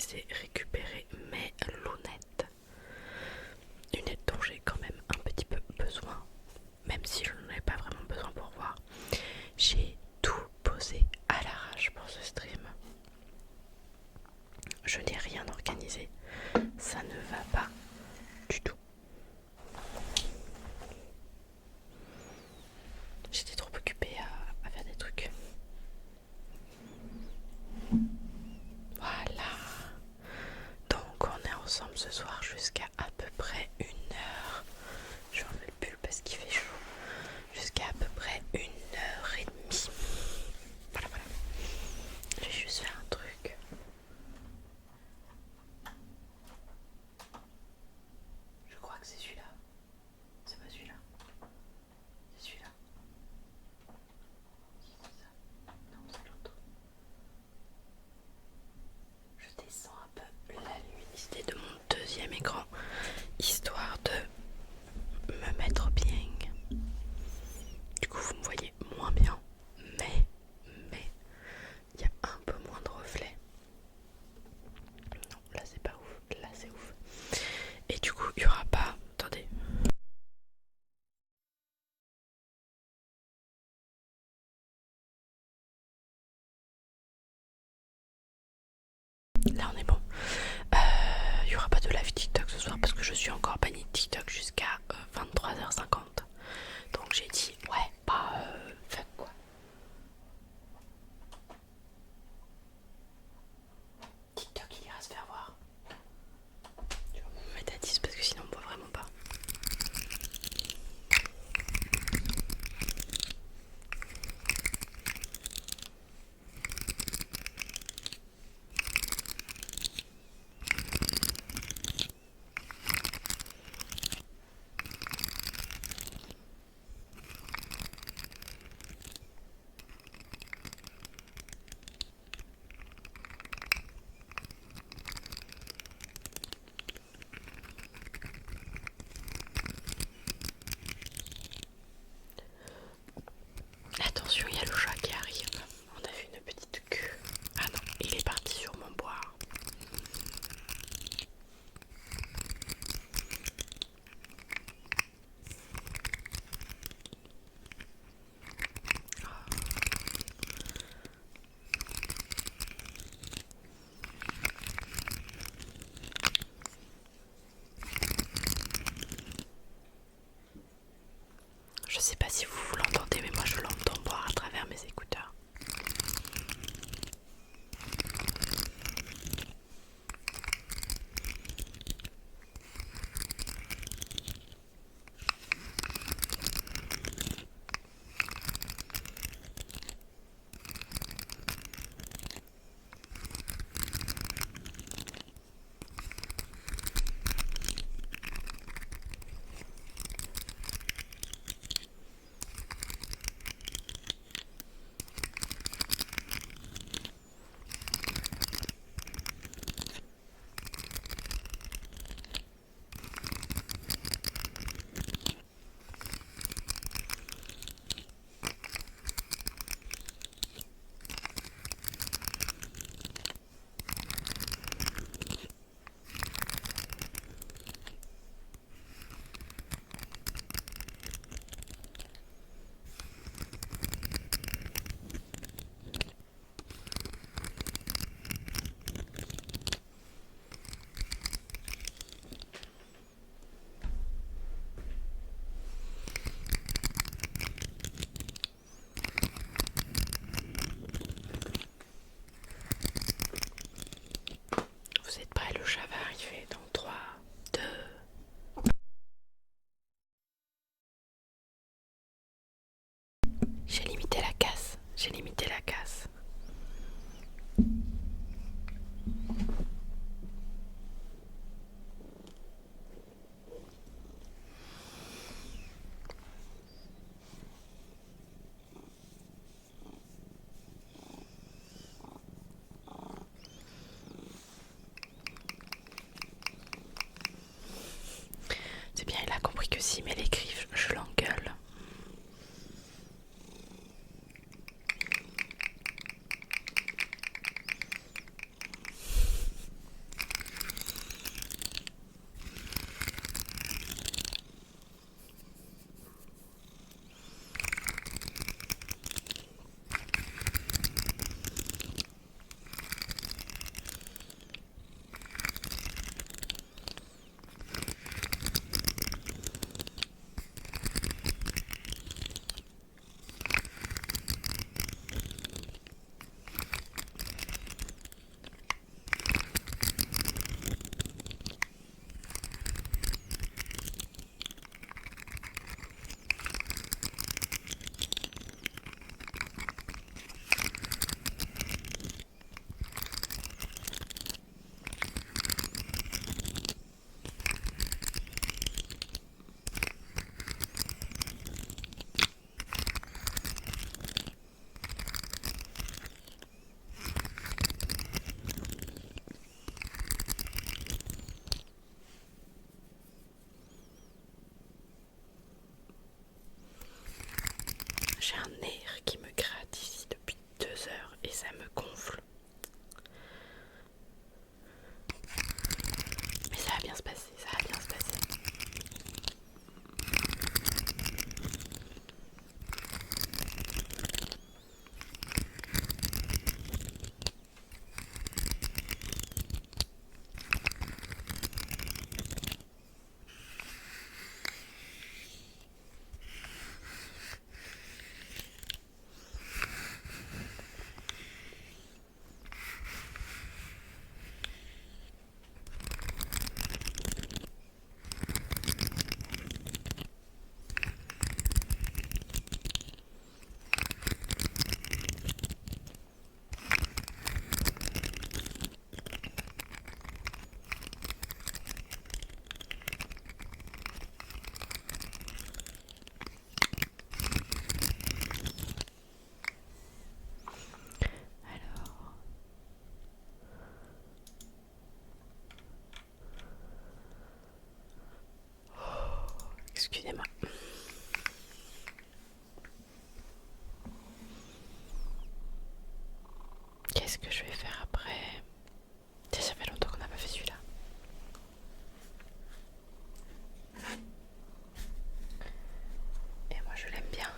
c'est récupérer mes lunettes. Lunettes dont j'ai quand même un petit peu besoin, même si je n'en ai pas vraiment besoin pour voir. J'ai tout posé à l'arrache pour ce stream. Je n'ai rien organisé, ça ne va pas du tout. J'étais trop occupée à faire des trucs. Voilà. Donc on est ensemble ce soir jusqu'à à peu près 1 heure. Je remets le pull parce qu'il fait chaud. Jusqu'à à peu près 1 heure et demie. Voilà, voilà. Je vais juste faire un truc. Je crois que c'est celui-là. C'est pas celui-là. C'est celui-là. Si c'est ça. Non, c'est l'autre. Je descends un peu la luminosité de mon deuxième écran, histoire de me mettre bien. Du coup vous me voyez moins bien, mais il y a un peu moins de reflets. Non, là c'est pas ouf, là c'est ouf. Et du coup il y aura pas... Attendez. Là on est bon. Il y aura pas de live TikTok ce soir parce que je suis encore bannie de TikTok jusqu'à 23h50. Donc j'ai dit ouais, pas fuck quoi. TikTok il ira se faire voir. Tu vas me mettre à 10 parce que sinon on me voit vraiment pas. Attention, il y a le chat qui arrive. On a vu une petite queue. Ah non, il est parti sur mon boire. Je sais pas si vous l'entendez, mais moi je l'entends boire à travers mes écouteurs. j'ai un nerf qui me gratte ici depuis 2 heures et ça me gonfle. Mais ça va bien se passer, ça va bien se passer. Excusez-moi. Qu'est-ce que je vais faire après? Ça fait longtemps qu'on n'a pas fait celui-là. Et moi je l'aime bien.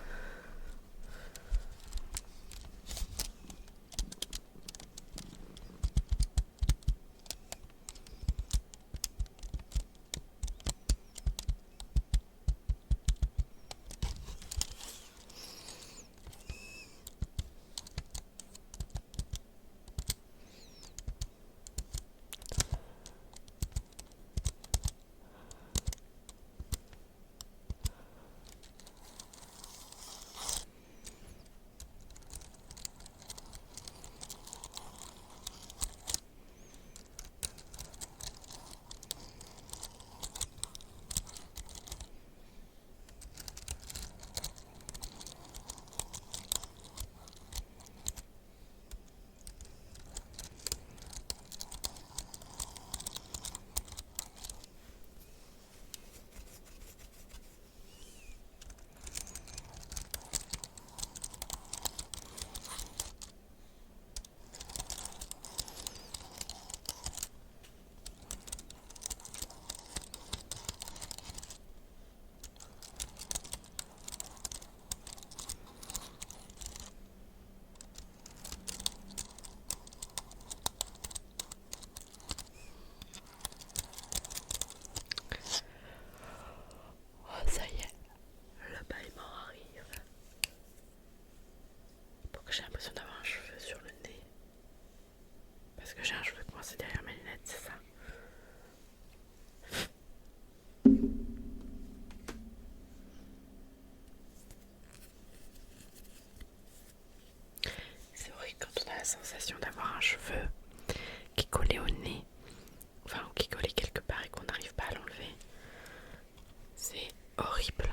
Oh ça y est, le bâillement arrive. Pourquoi j'ai l'impression d'avoir un cheveu sur le nez? Parce que j'ai un cheveu coincé derrière mes lunettes, c'est ça? C'est horrible quand on a la sensation d'avoir un cheveu qui est collé au nez, enfin ou qui est collé quelque part et qu'on n'arrive pas à l'enlever. C'est horrible.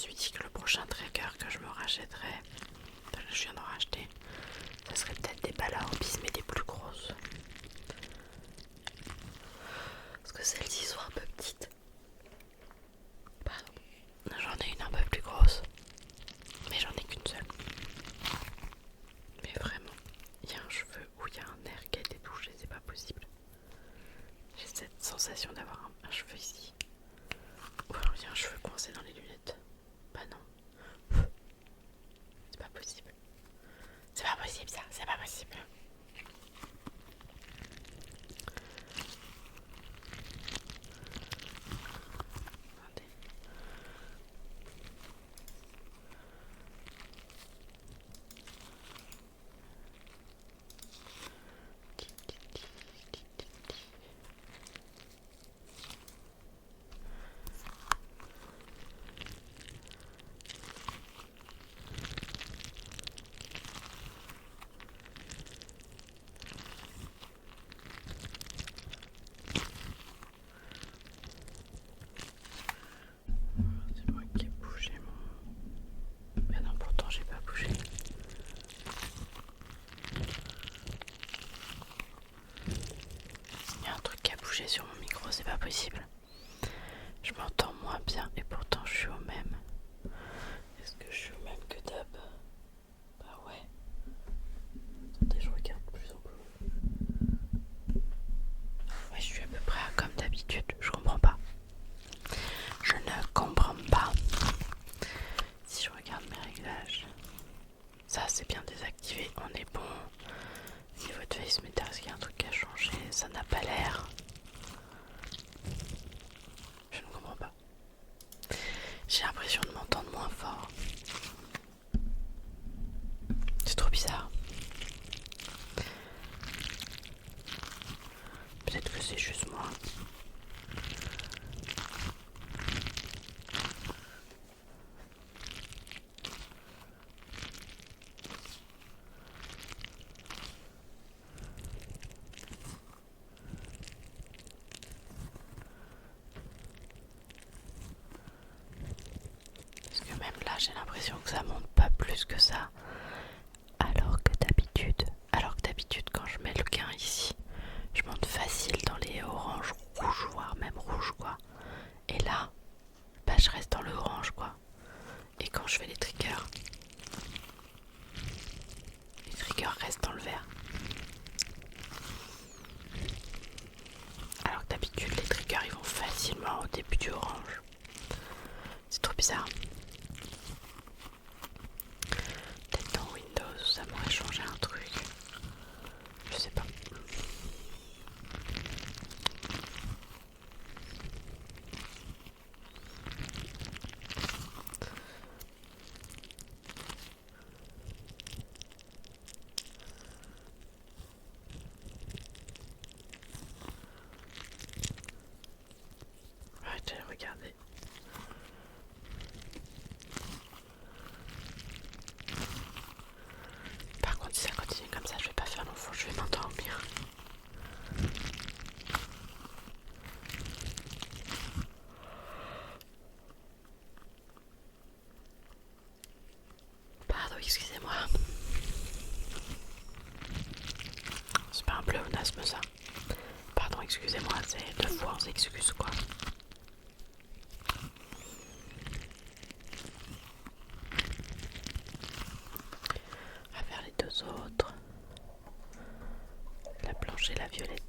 suis dit que le prochain trigger que je me rachèterais, je viens d'en racheter, ça serait peut-être des balles à Orbis mais des plus grosses. Parce que celles-ci sont un peu petites. Pardon. J'en ai une un peu plus grosse. Mais j'en ai qu'une seule. Mais vraiment, il y a un cheveu où il y a un nerf qui a été touché, c'est pas possible. J'ai cette sensation d'avoir un cheveu ici. Ou alors il y a un cheveu coincé dans les lunettes. Bah non. C'est pas possible. C'est pas possible ça, c'est pas possible. Attendez. C'est moi qui ai bougé mon... Mais non, pourtant j'ai pas bougé. Il y a un truc qui a bougé sur mon micro, c'est pas possible. Je m'entends moins bien et pourtant je suis au même. Est-ce que je suis au même que d'hab? Bah ouais. Attendez, je regarde plus en plus. Ouais, je suis à peu près comme d'habitude, je comprends pas. Je ne comprends pas. Si je regarde mes réglages, ça c'est bien désactivé, on est bon. Si votre face meter, est-ce qu'il y a un truc qui a changé? Ça n'a pas l'air. Je ne comprends pas. J'ai l'impression de m'entendre moins fort. C'est trop bizarre. Peut-être que c'est juste moi. Parce que même là, j'ai l'impression que ça monte pas plus que ça. Alors que d'habitude, quand je mets le gain ici, je monte facile dans les oranges, rouges, voire même rouges quoi. Et là, bah je reste dans le orange quoi. Et quand je fais les triggers restent dans le vert. Alors que d'habitude, les triggers ils vont facilement au début du orange. C'est trop bizarre. Peut-être dans Windows, ça m'aurait changé un truc. Je sais pas. Arrêtez de regarder. Par contre, si ça continue comme ça, je vais pas faire l'enfant, je vais m'endormir. Pardon, excusez-moi. C'est pas un pléonasme ça. Pardon, excusez-moi, c'est 2 fois on s'excuse quoi. On va faire les 2 autres. La blanche et la violette.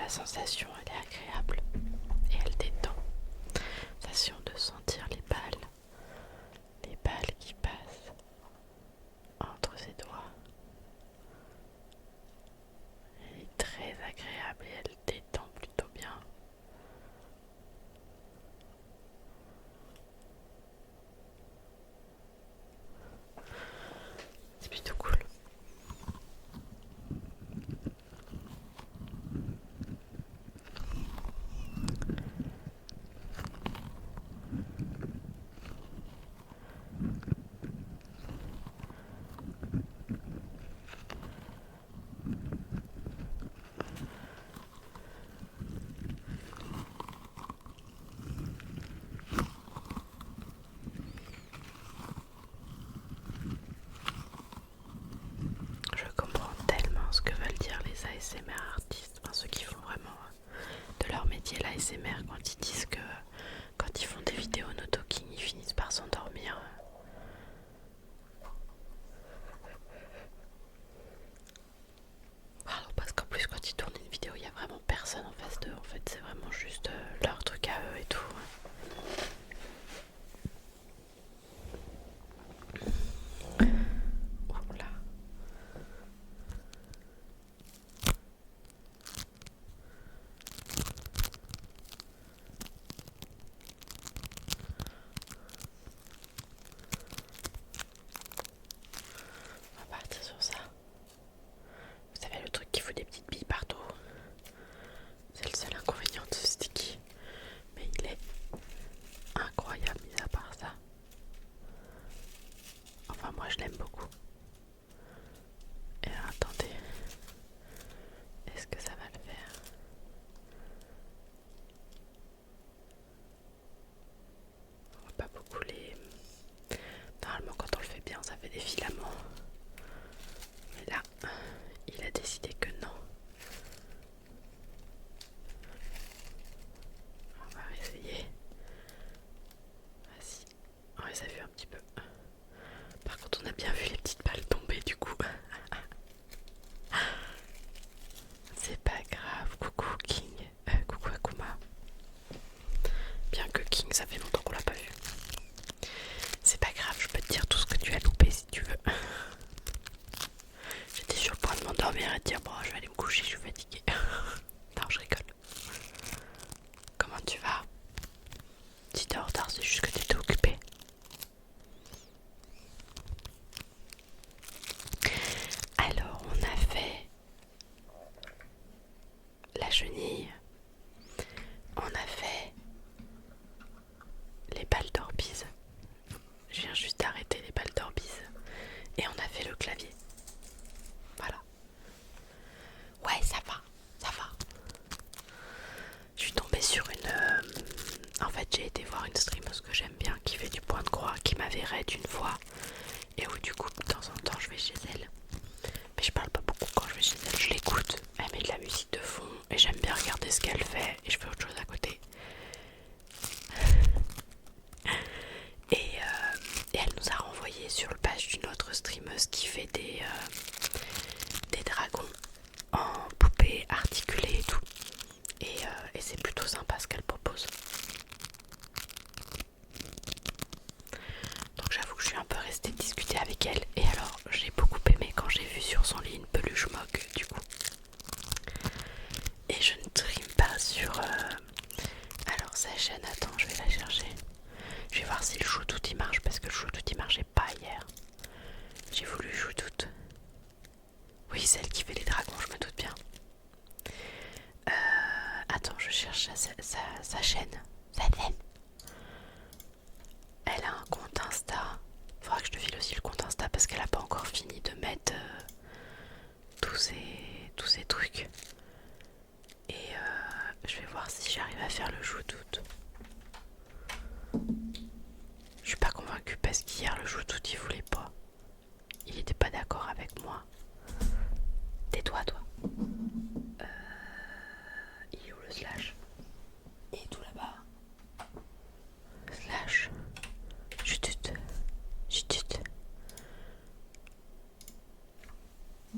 la sensation elle est agréable et elle détend. Sensation de sentir les balles qui passent entre ses doigts. Elle est très agréable et elle détend plutôt bien. C'est plutôt cool. Je comprends tellement ce que veulent dire les ASMR artistes, enfin, ceux qui font vraiment de leur métier l'ASMR, quand ils disent que quand ils font des vidéos no talking, ils finissent par s'endormir. Pardon, parce qu'en plus quand ils tournent une vidéo, il n'y a vraiment personne en face d'eux. En fait, c'est vraiment juste leur truc à eux et tout. Oula. On va partir sur ça. Vous savez, le truc qui fout des petites billes partout. C'est le seul inconvénient de ce sticky. Mais il est incroyable, mis à part ça. Enfin, moi je l'aime beaucoup. Et attendez. Est-ce que ça va le faire? On voit pas beaucoup les... Normalement quand on le fait bien ça fait des filaments. Mais là, il a décidé que non. On va essayer. Vas-y. On les a vus un petit peu. Par contre on a bien vu les petites balles tomber du coup. C'est pas grave. Coucou King. Coucou Akuma. Bien que King ça fait longtemps qu'on l'a pas vu. C'est pas grave, je peux te dire tout ce que tu as loupé si tu veux. J'étais sur le point de m'endormir et de dire bon je vais aller me coucher, je suis fatiguée. Non, je rigole. Comment tu vas? Si t'es en retard, c'est juste que t'étais occupée. Alors on a fait la chenille. On a fait les balles d'Orbise. Je viens juste d'arrêter les balles d'Orbise. Et on a fait le clavier. Voilà. Ouais, ça va. Ça va. Je suis tombée sur une... En fait, j'ai été voir une streameuse que j'aime bien, qui fait du point de croix, qui m'avait raid une fois. Et où du coup, de temps en temps, je vais chez elle. Mais je parle pas beaucoup quand je vais chez elle. Je l'écoute. Elle met de la musique de fond. Et j'aime bien regarder ce qu'elle fait. Et je fais autre chose à côté. Et elle nous a renvoyé sur le page d'une autre streameuse qui fait des dragons en poupées articulées et tout. Et c'est plutôt sympa ce qu'elle propose. Donc j'avoue que je suis un peu restée discuter avec elle. Et alors j'ai beaucoup aimé quand j'ai vu sur son lit une peluche moque du coup. Et je ne stream pas sur... Alors sa chaîne, attends, je vais la chercher. Je vais voir si le shootout il marche parce que le shootout il marchait pas hier. J'ai voulu shootout. Oui, celle qui fait les dragons, je me doute bien. Attends, je cherche sa chaîne. Sa chaîne. Elle a un compte Insta. Faudra que je te file aussi le compte Insta parce qu'elle a pas encore fini de mettre tous ces trucs. Et je vais voir si j'arrive à faire le shootout. Je suis pas convaincue parce qu'hier le shootout il voulait pas. Il était pas d'accord avec moi. Tais-toi toi. Il est où le slash? Il est tout là-bas. Slash. Chutut. Chutut.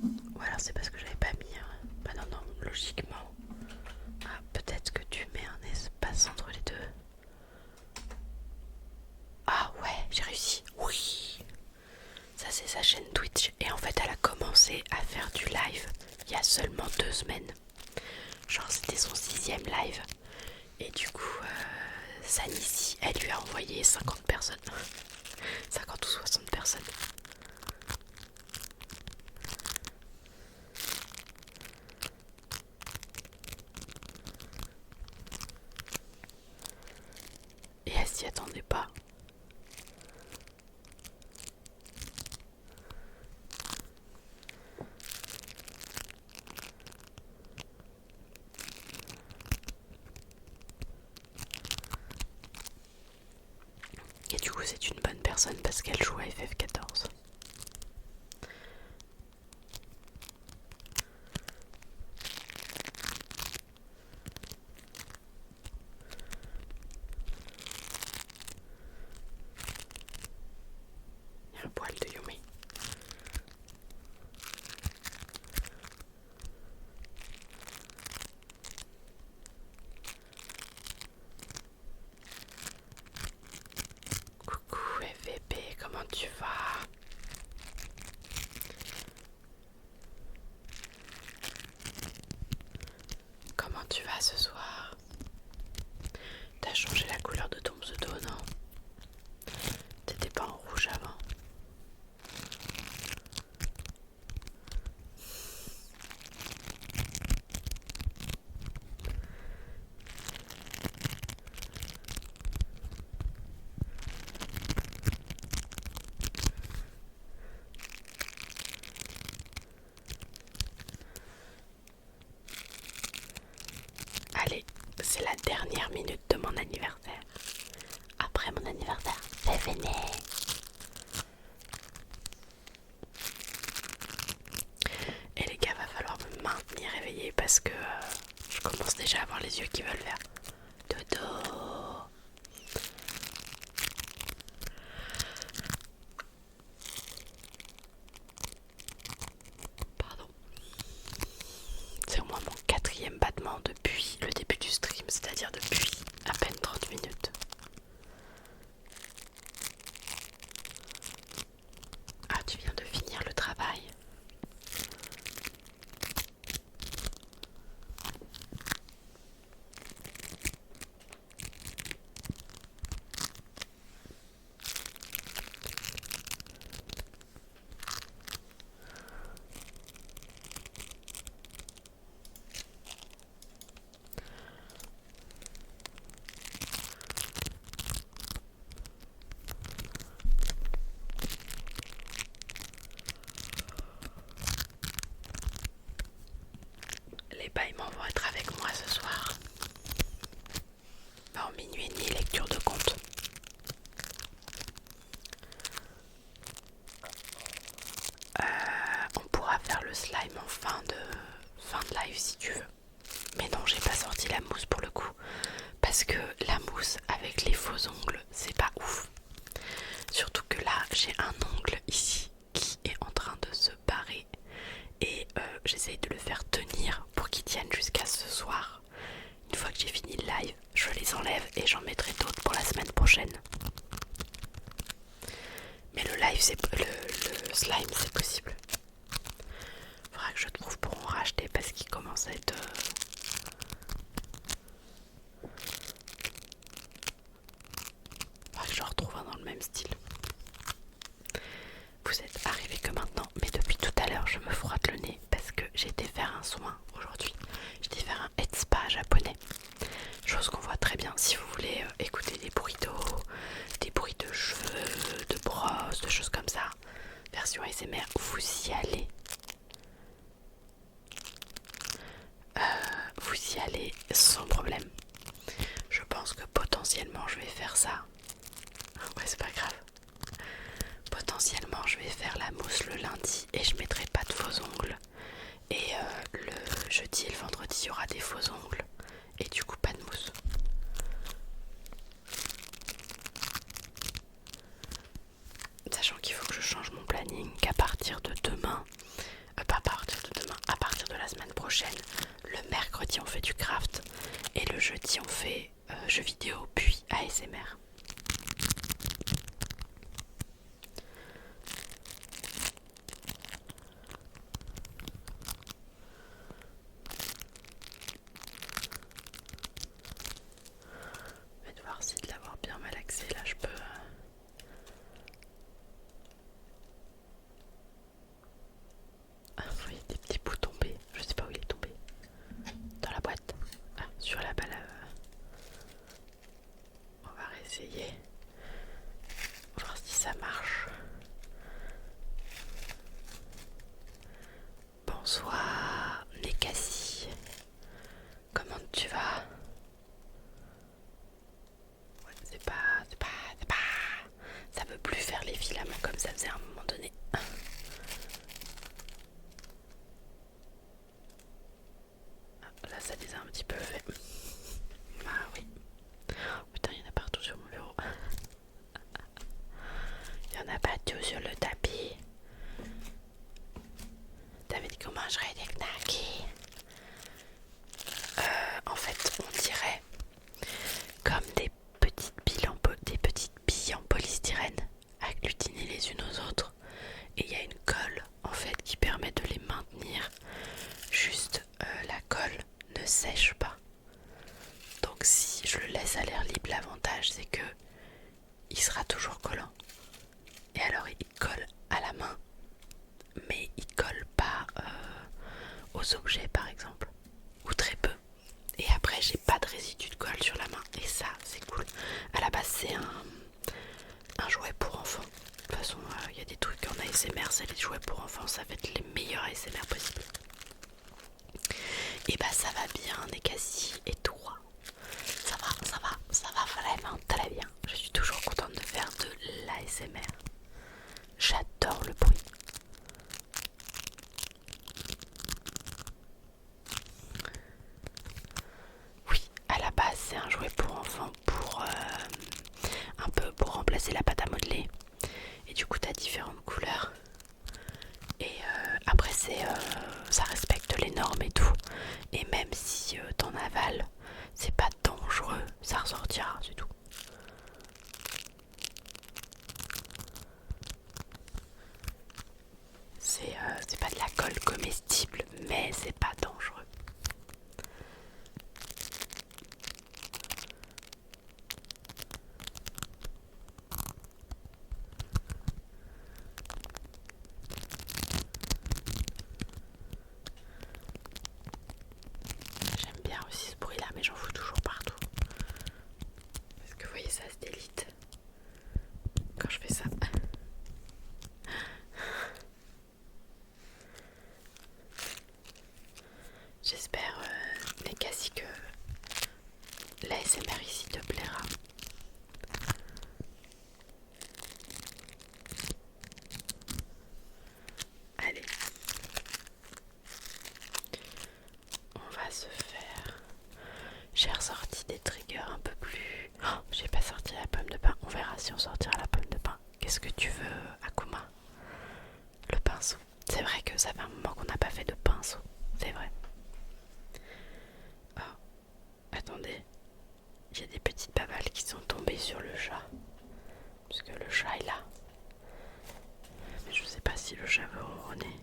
Ou alors c'est parce que j'avais pas mis. Bah non, logiquement. 2 semaines. Genre c'était son 6e live. Et du coup, Sanissi, elle lui a envoyé 50 personnes. 50 ou 60 personnes. Et elle s'y attendait pas. Et du coup c'est une bonne personne parce qu'elle joue à FF14. Il y a un poil de Yumi. Coucou FVP, comment tu vas? Comment tu vas ce soir? T'as changé la couleur de ton pseudo, non? T'étais pas en rouge avant. Allez, c'est la dernière minute de mon anniversaire. Après mon anniversaire, c'est fini. Et les gars, va falloir me maintenir éveillée parce que je commence déjà à avoir les yeux qui veulent faire dodo. Pardon. C'est au moins mon 4e battement depuis le début du stream, c'est-à-dire depuis à peine 30 minutes. Ah, tu viens de finir le travail. Les bâillements vont être avec moi ce soir. En minuit et demi, lecture de conte. On pourra faire le slime en fin de live si tu veux. Mais non, j'ai pas sorti la mousse pour le coup. Parce que la mousse avec les faux ongles, c'est pas ouf. Surtout que là, j'ai un ongle ici qui est en train de se barrer. Et j'essaye de le faire tenir pour qu'il tienne jusqu'à ce soir. Une fois que j'ai fini le live, je les enlève et j'en mettrai d'autres pour la semaine prochaine. Mais le live, le slime, c'est possible. Faudra que je trouve pour en racheter parce qu'il commence à être... Faudra que je retrouve un dans le même style. Vous êtes arrivés que maintenant, mais depuis tout à l'heure, je me frotte le nez parce que j'ai été faire un soin aujourd'hui. J'ai été faire un head spa japonais. Chose qu'on voit très bien si vous voulez écouter des bruits d'eau, des bruits de cheveux, de brosse, de choses comme ça. Version ASMR, vous y allez. Vous y allez sans problème. Je pense que potentiellement je vais faire ça. Ouais, c'est pas grave. Potentiellement je vais faire la mousse le lundi et je mettrai pas de faux ongles. Et le jeudi et le vendredi il y aura des faux ongles. Et du coup pas de mousse. Sachant qu'il faut que je change mon planning qu'à partir de demain, pas à partir de demain, à partir de la semaine prochaine, le mercredi on fait du craft et le jeudi on fait jeux vidéo puis ASMR. essayer. Voir si ça marche. Bonsoir Nekasi. Comment tu vas? Ouais, c'est pas... Ça veut plus faire les filaments comme ça faisait à un moment donné. Là ça les a un petit peu fait. Ah oui. Oh, putain, il y en a partout sur mon bureau. Il y en a partout sur le tapis. T'avais dit comment je serais des knackis. En fait, on dirait comme des petites billes en polystyrène agglutinées les unes aux autres. Et il y a une colle en fait qui permet de les maintenir. Juste la colle ne sèche pas. Donc si je le laisse à l'air libre, l'avantage c'est que il sera toujours collant. Et alors il colle à la main, mais il colle pas aux objets par exemple, ou très peu. Et après j'ai pas de résidus de colle sur la main, et ça c'est cool. À la base c'est un jouet pour enfants. De toute façon il y a des trucs en ASMR, c'est les jouets pour enfants, ça va être les meilleurs ASMR possibles. Et bah ça va bien Nekasi, et toi? Ça va vraiment très bien. Je suis toujours contente de faire de l'ASMR. J'adore le bruit. Oui, à la base c'est un jouet pour enfants pour un peu pour remplacer la pâte à modeler. Et du coup t'as différentes couleurs. Et après ça respecte les normes et tout. Et même si t'en avales, c'est pas dangereux, ça ressortira, c'est tout. C'est pas de la colle comestible, mais c'est pas dangereux. J'aime bien aussi ce bruit là, mais j'en fous toujours partout. Parce que vous voyez, ça se délite quand je fais ça. J'espère, Nekasi, que l'ASMR ici te plaira. Allez, on va se faire. J'ai ressorti des triggers un peu plus. Oh, j'ai pas sorti la pomme de pain. On verra si on sortira la pomme de pain. Qu'est-ce que tu veux, Akuma? Le pinceau. C'est vrai que ça fait un moment qu'on n'a pas fait de pinceau. C'est vrai. Oh, attendez. Il y a des petites babales qui sont tombées sur le chat. Parce que le chat est là. Mais je sais pas si le chat veut ronronner.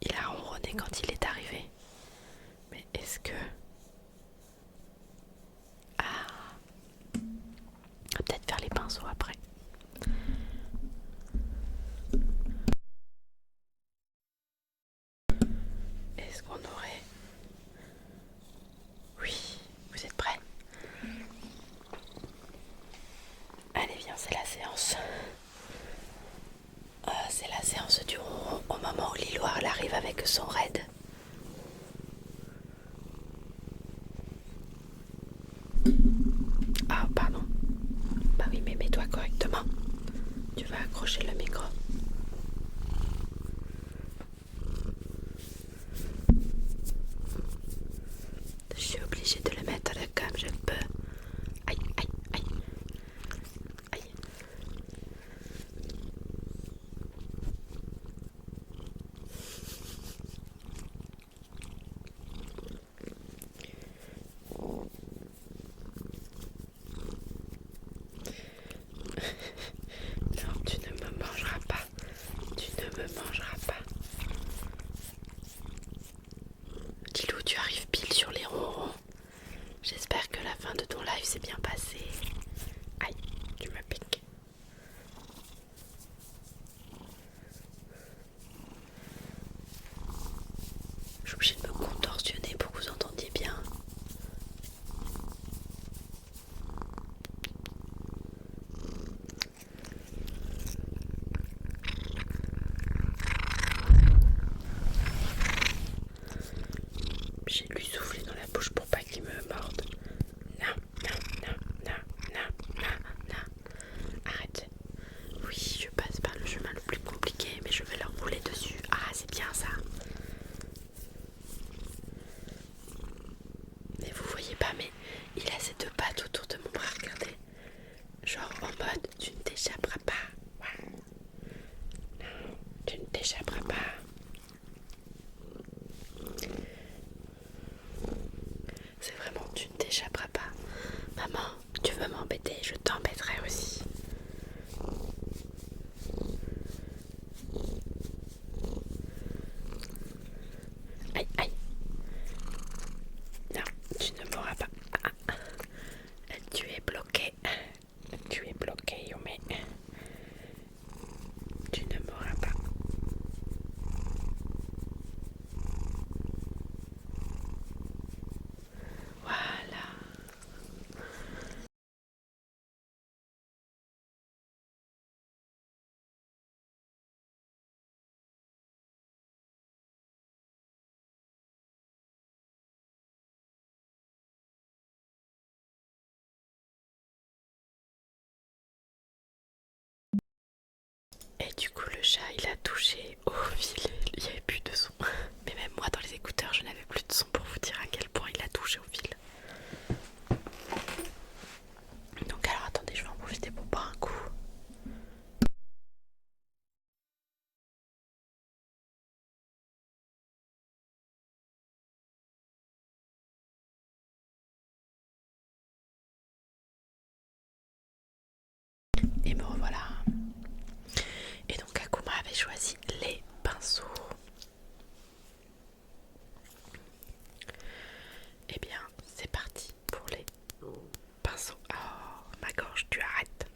Il a ronronné quand il est arrivé. Mais est-ce que... Ah, on va peut-être faire les pinceaux après. Est-ce qu'on aurait... Oui, vous êtes prêts? Allez, viens, c'est la séance. C'est la séance du ronron au moment où Liloire arrive avec son raid. Ah, pardon. Bah oui, mais mets-toi correctement. Tu vas accrocher le micro. Je suis obligée de le mettre comme je peux. Aïe, aïe, aïe. Aïe. Non, tu ne me mangeras pas. Tu ne me mangeras pas. Lilou, tu arrives pile sur les ronrons. J'espère que la fin de ton live s'est bien passée. Aïe, tu me piques. Je suis obligée de me contorsionner pour que vous entendiez bien. pas, mais il a ses deux pattes autour de mon bras, regardez. Genre en mode, tu ne t'échapperas pas. Ouais. Non, tu ne t'échapperas pas. C'est vraiment, tu ne t'échapperas pas. Maman, tu veux m'embêter, je t'embêterai aussi. Aïe, aïe. Non, tu ne m'auras pas. Ah. Tu es bloqué. Tu es bloqué, Yume. Tu ne m'auras pas. Voilà. Et du coup, le chat, il a touché au fil. Il n'y avait plus de son. Mais même moi, dans les écouteurs, je n'avais plus de son pour vous dire à quel point il a touché au fil. Donc alors, attendez, je vais en profiter pour boire un coup. Et me revoilà. Et donc, Akuma avait choisi les pinceaux. Eh bien, c'est parti pour les pinceaux. Oh, ma gorge, tu arrêtes.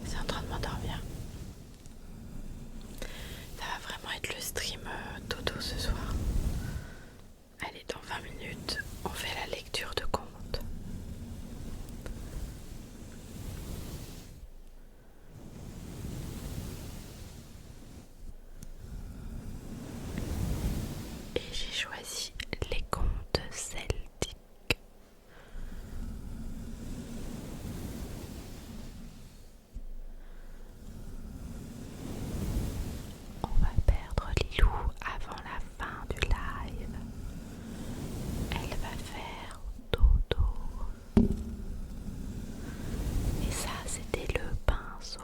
C'est en train de m'endormir. Ça va vraiment être le stream dodo ce soir. Allez, dans 20 minutes, on fait la lecture de contes. Et j'ai choisi les contes celtiques. On va perdre Lilou avant la fin du live. Elle va faire dodo. Et ça, c'était le pinceau.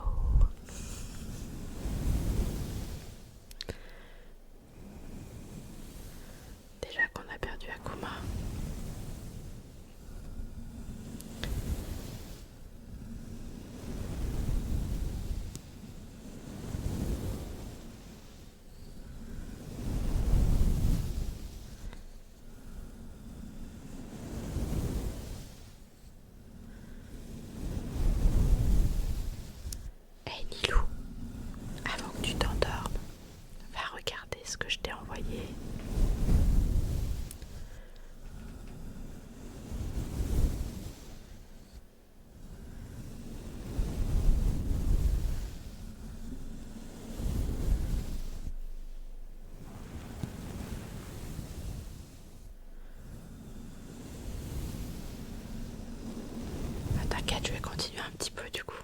Déjà qu'on a perdu Akuma. Hey Nilou, avant que tu t'endormes, va regarder ce que je t'ai envoyé. Ah, t'inquiète, je vais continuer un petit peu du coup.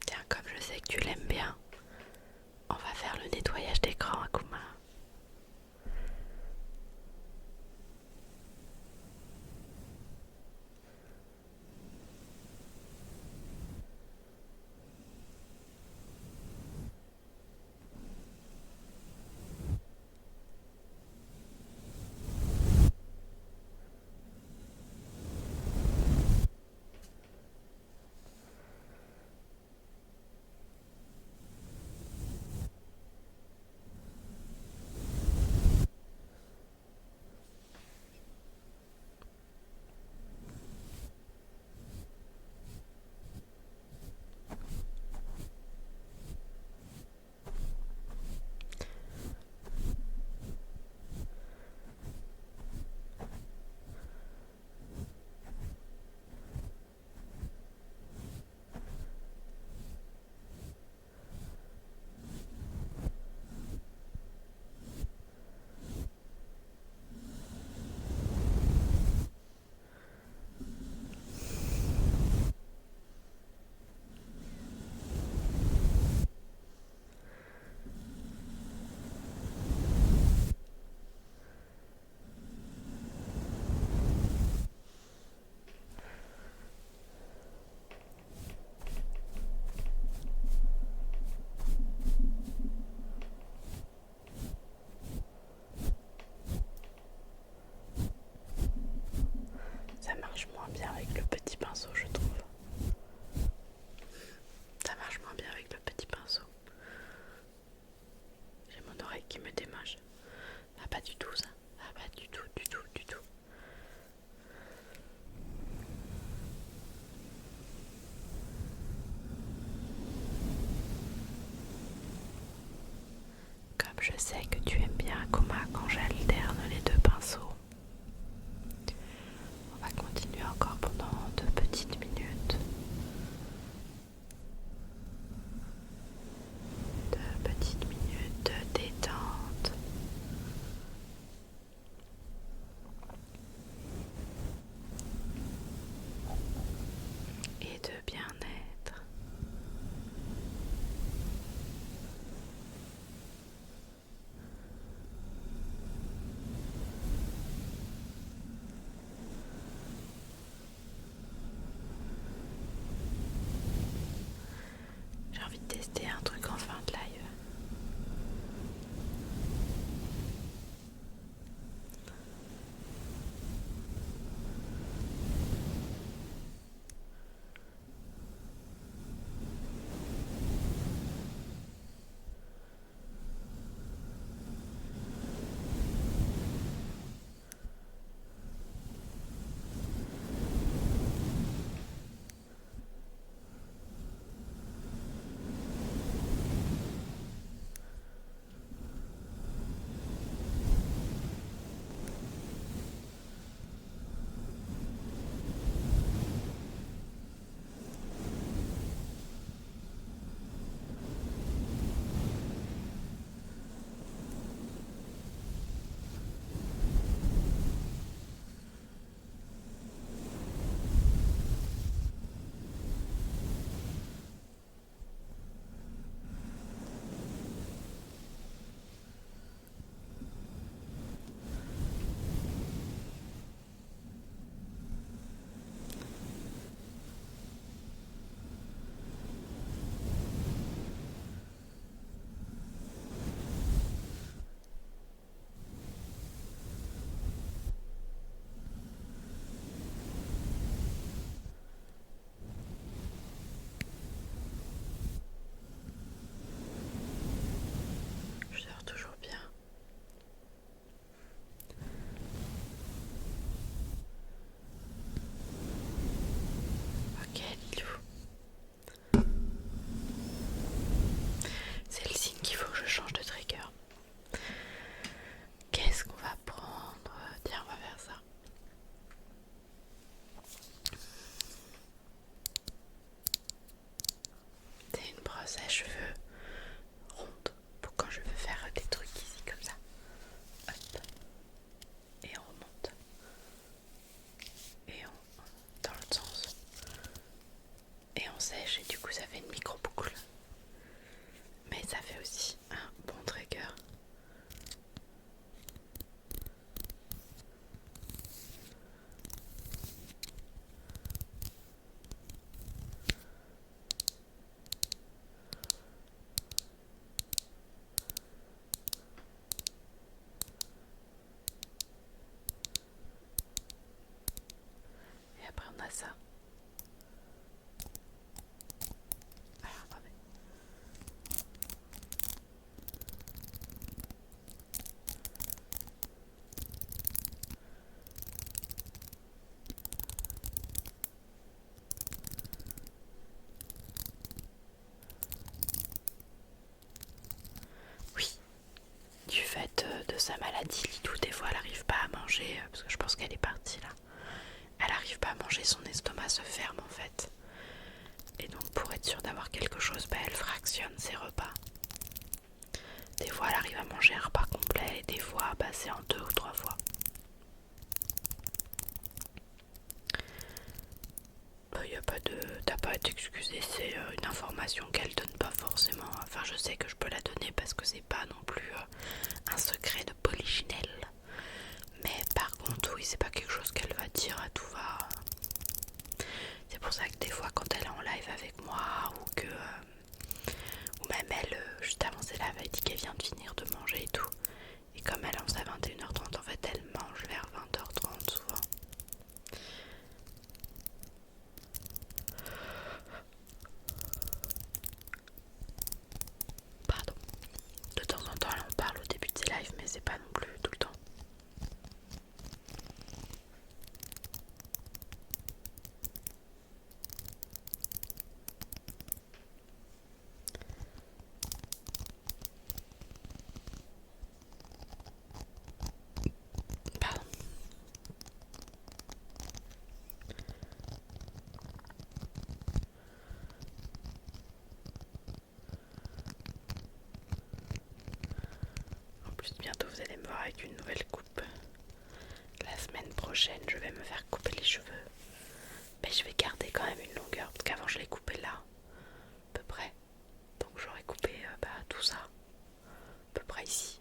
Tiens, comme je sais que tu aimes bien Akuma quand j'alterne les deux pinceaux. On va continuer encore pendant 2 petites minutes. 2 petites minutes de détente. Et de bien-être. J'ai envie de tester un truc en fin de live. Je dors toujours bien. Ok, Lilou. C'est le signe qu'il faut que je change de trigger. Qu'est-ce qu'on va prendre? Tiens, on va faire ça. C'est une brosse à cheveux ronde pour quand je veux faire des trucs ici comme ça. Hop. Et on remonte. Et on dans l'autre sens. Et on sèche et du coup ça fait une micro boucle. Mais ça fait aussi un bon trigger. Et après on a ça. Alors attendez. Oui, du fait de sa maladie, Lidou, des fois elle n'arrive pas à manger, parce que je pense qu'elle est partie là. Elle n'arrive pas à manger, son estomac se ferme en fait. Et donc pour être sûre d'avoir quelque chose, elle fractionne ses repas. Des fois elle arrive à manger un repas complet et des fois c'est en 2 ou 3 fois. T'as pas à t'excuser, c'est une information qu'elle donne pas forcément. Enfin je sais que je peux la donner parce que c'est pas non plus un secret de polichinelle. Mais par contre oui, c'est pas quelque chose qu'elle va dire à tout va. C'est pour ça que des fois quand elle est en live avec moi ou même elle, juste avant ses lives, elle dit qu'elle vient de finir de manger et tout. Et comme elle lance à 21h30, en fait elle mange vers 20h30 souvent. Pardon. De temps en temps elle en parle au début de ses lives, mais c'est pas non plus tout le temps. plus, bientôt vous allez me voir avec une nouvelle coupe. La semaine prochaine, je vais me faire couper les cheveux. Mais je vais garder quand même une longueur, parce qu'avant je les coupais là, à peu près. Donc j'aurais coupé tout ça, à peu près ici.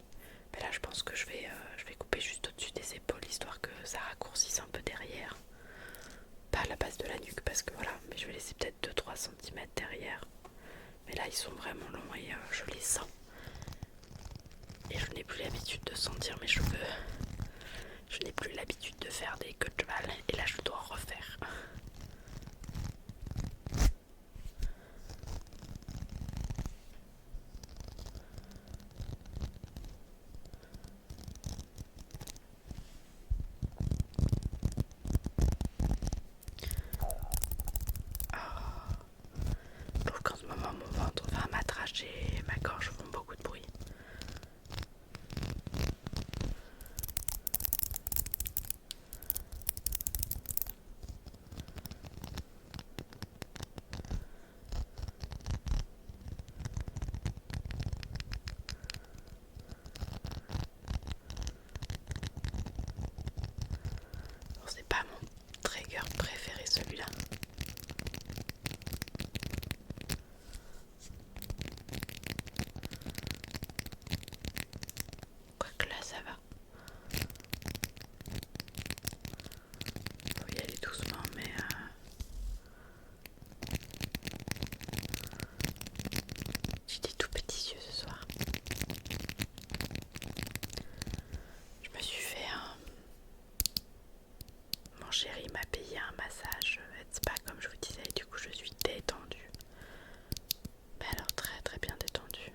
Mais là je pense que je vais couper juste au-dessus des épaules, histoire que ça raccourcisse un peu derrière. Pas à la base de la nuque, parce que voilà, mais je vais laisser peut-être 2-3 cm derrière. Mais là ils sont vraiment longs et je les sens. Et je n'ai plus l'habitude de sentir mes cheveux. Je n'ai plus l'habitude de faire des queues de cheval. Et là je dois refaire. Je trouve qu'en ce moment mon ventre, enfin ma trachée et ma gorge font beaucoup de bruit. Bon, c'est pas mon trigger préféré celui-là. Quoique là ça va. Faut y aller doucement mais j'ai des tout petits yeux ce soir. Je me suis fait un... Mon chéri m'a payé un massage spa comme je vous disais et du coup je suis détendue. Mais alors très très bien détendue.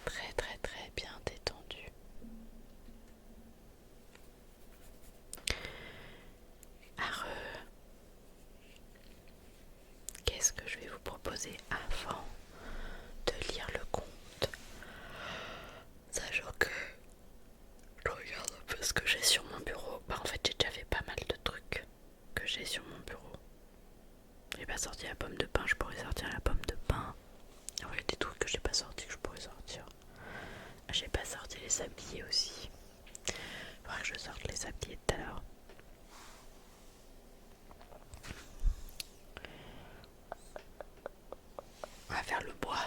Très très très bien détendue. Alors, qu'est-ce que je vais vous proposer avant de lire le conte? Sachant que je regarde un peu ce que j'ai sur mon bureau. En fait j'ai déjà fait pas mal de trucs que j'ai sur mon bureau. J'ai pas sorti la pomme de pain, je pourrais sortir la pomme de pain. Il y a des trucs que j'ai pas sorti que je pourrais sortir. J'ai pas sorti les sabliers aussi. Faudrait que je sorte les sabliers tout à l'heure. On va faire le bois.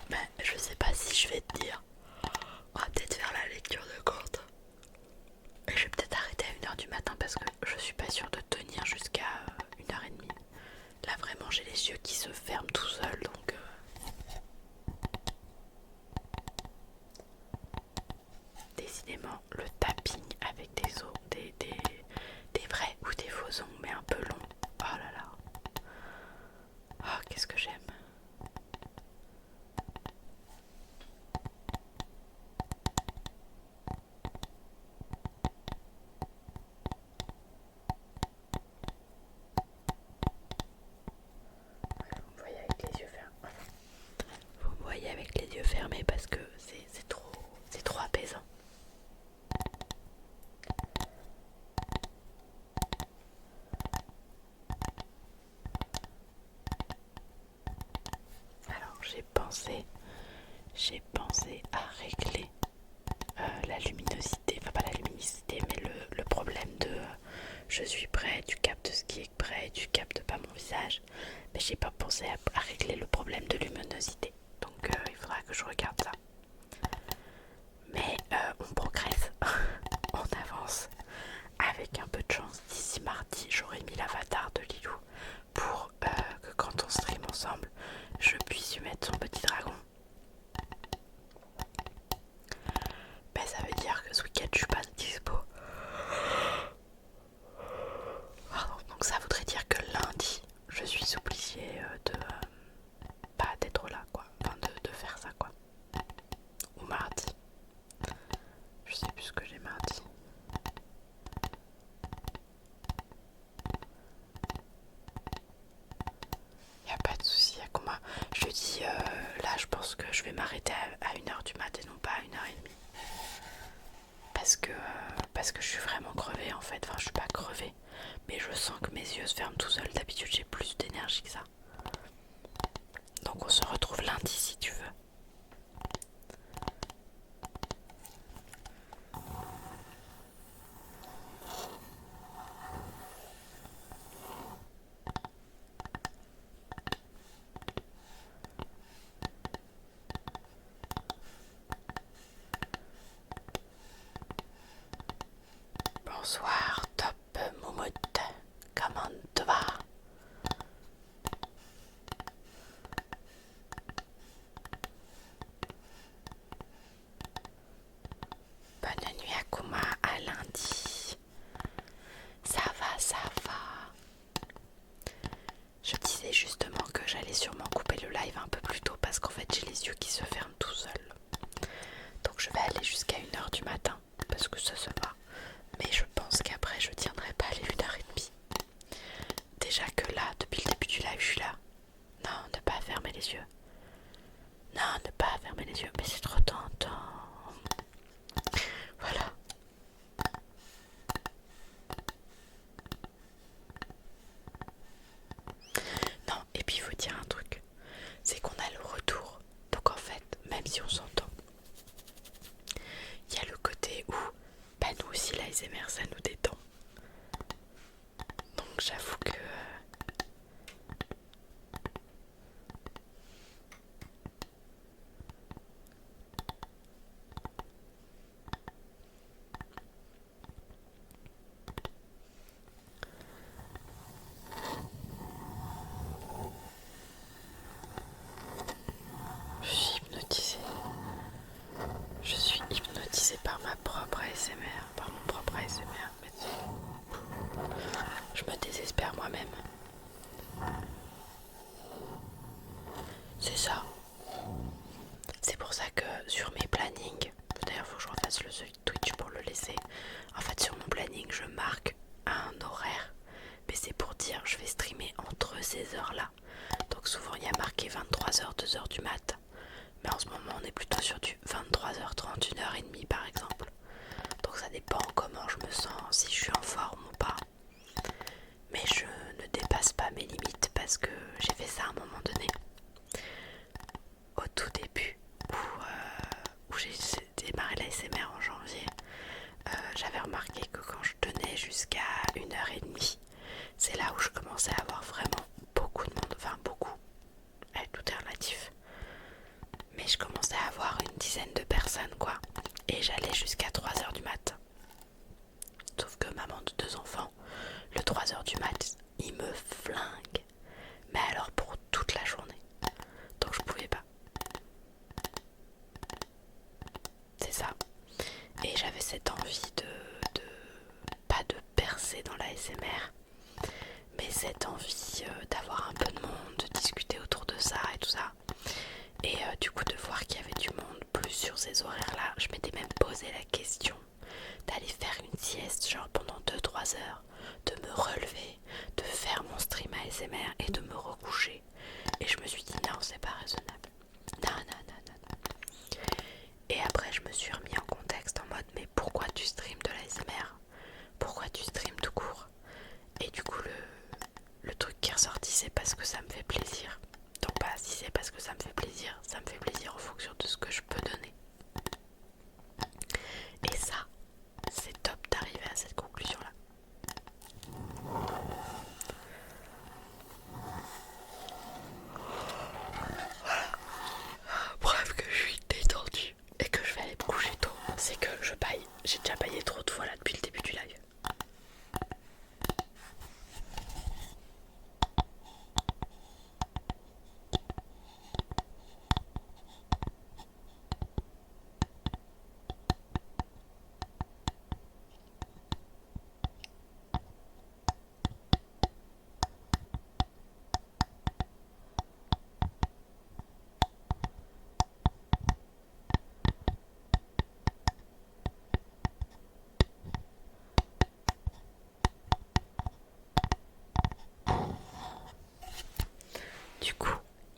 Ben, je sais pas si je vais te dire. On va peut-être faire la lecture de conte. Et je vais peut-être arrêter à 1h du matin parce que je suis pas sûre de tenir jusqu'à 1h30. Là vraiment j'ai les yeux qui se ferment tout seuls donc... Décidément le tapping avec des os, des vrais ou des faux ongles mais un peu longs. Oh là là. Oh qu'est-ce que j'aime. Vous me voyez avec les yeux fermés. Vous me voyez avec les yeux fermés parce que c'est trop apaisant. Alors j'ai pensé à régler la luminosité, enfin pas la luminosité mais le problème de je suis près, tu captes ce qui est près, tu captes pas mon visage, mais j'ai pas pensé à régler le problème de luminosité, donc il faudra que je regarde ça. Mais on progresse, on avance. Avec un peu de chance, d'ici mardi, j'aurai mis l'avatar de Lilou pour que quand on stream ensemble, je puisse lui mettre son petit dragon. Ben, ça veut dire que ce week-end, je suis pas dispo. Pardon, donc ça voudrait dire que lundi, je suis obligée de pas d'être là, quoi. Enfin, de faire ça, quoi. Ou mardi. Je sais plus ce que j'ai mardi. Y a pas de souci, à comment je dis là je pense que je vais m'arrêter à 1h du matin et non pas à 1h30. parce que je suis vraiment crevée en fait. Enfin, je suis pas crevée, mais je sens que mes yeux se ferment tout seuls. D'habitude, j'ai plus d'énergie que ça. Donc, on se retrouve lundi si tu veux. Bonsoir, Top Moumoute. Comment te va? Bonne nuit à Kuma, à lundi. Ça va. Je disais justement que j'allais sûrement couper le live un peu plus tôt parce qu'en fait j'ai les yeux qui se ferment tout seuls. Donc je vais aller jusqu'à 1h du matin parce que ça se va. Mais je pense qu'après je tiendrai pas les 1h30. Déjà que là, depuis le début du live, je suis là. Non, ne pas fermer les yeux. Non, ne pas fermer les yeux. Mais c'est trop tentant. Voilà. Non, et puis il faut dire un truc. C'est qu'on a le retour. Donc en fait, même si on s'entend, il y a le côté où, bah nous aussi l'ASMR ça nous détend. Donc j'avoue que... je suis hypnotisée. Je suis hypnotisée par ma propre ASMR, par mon propre ASMR. Mais je me désespère moi-même. C'est ça. C'est pour ça que sur mes plannings, d'ailleurs faut que je refasse le seuil Twitch pour le laisser. En fait sur mon planning je marque un horaire, mais c'est pour dire je vais streamer entre ces heures là. Donc souvent il y a marqué 23h, 2h du mat. Mais en ce moment on est plutôt sur du 23h30, 1h30 par exemple. Donc ça dépend comment je me sens, si je suis en forme ou pas. Mais je ne dépasse pas mes limites parce que j'ai fait ça à un moment donné. Au tout début où j'ai démarré la SMR en janvier, j'avais remarqué que quand je tenais jusqu'à 1h30, c'est là où je commençais à avoir vraiment beaucoup de monde, enfin beaucoup, tout est relatif, mais je commençais à avoir une dizaine de personnes quoi, et j'allais jusqu'à 3h du mat. Sauf que maman de 2 enfants, le 3h du mat, il me flingue, mais alors pour toute la journée, donc je pouvais pas. C'est ça. Et j'avais cette envie pas de percer dans la SMR, mais cette envie d'avoir un peu de monde, de discuter autour de ça et tout ça. Et du coup de voir qu'il y avait du monde plus sur ces horaires là, je m'étais même posé la question d'aller faire une sieste genre pendant 2-3 heures, de me relever, de faire mon stream ASMR et de me recoucher. Et je me suis dit non, c'est pas raisonnable. Non. Et après je me suis remis en contexte en mode mais pourquoi tu streams de l'ASMR? Pourquoi tu streams tout court? Et du coup le truc qui est ressorti c'est parce que ça me fait plaisir. Donc bah si c'est parce que ça me fait plaisir en fonction de ce que je peux donner. Et ça, c'est top d'arriver à cette conclusion là. Bref, que je suis détendue et que je vais aller me coucher tôt. C'est que je baille. J'ai déjà baillé trop de fois là depuis le début du live. Du coup,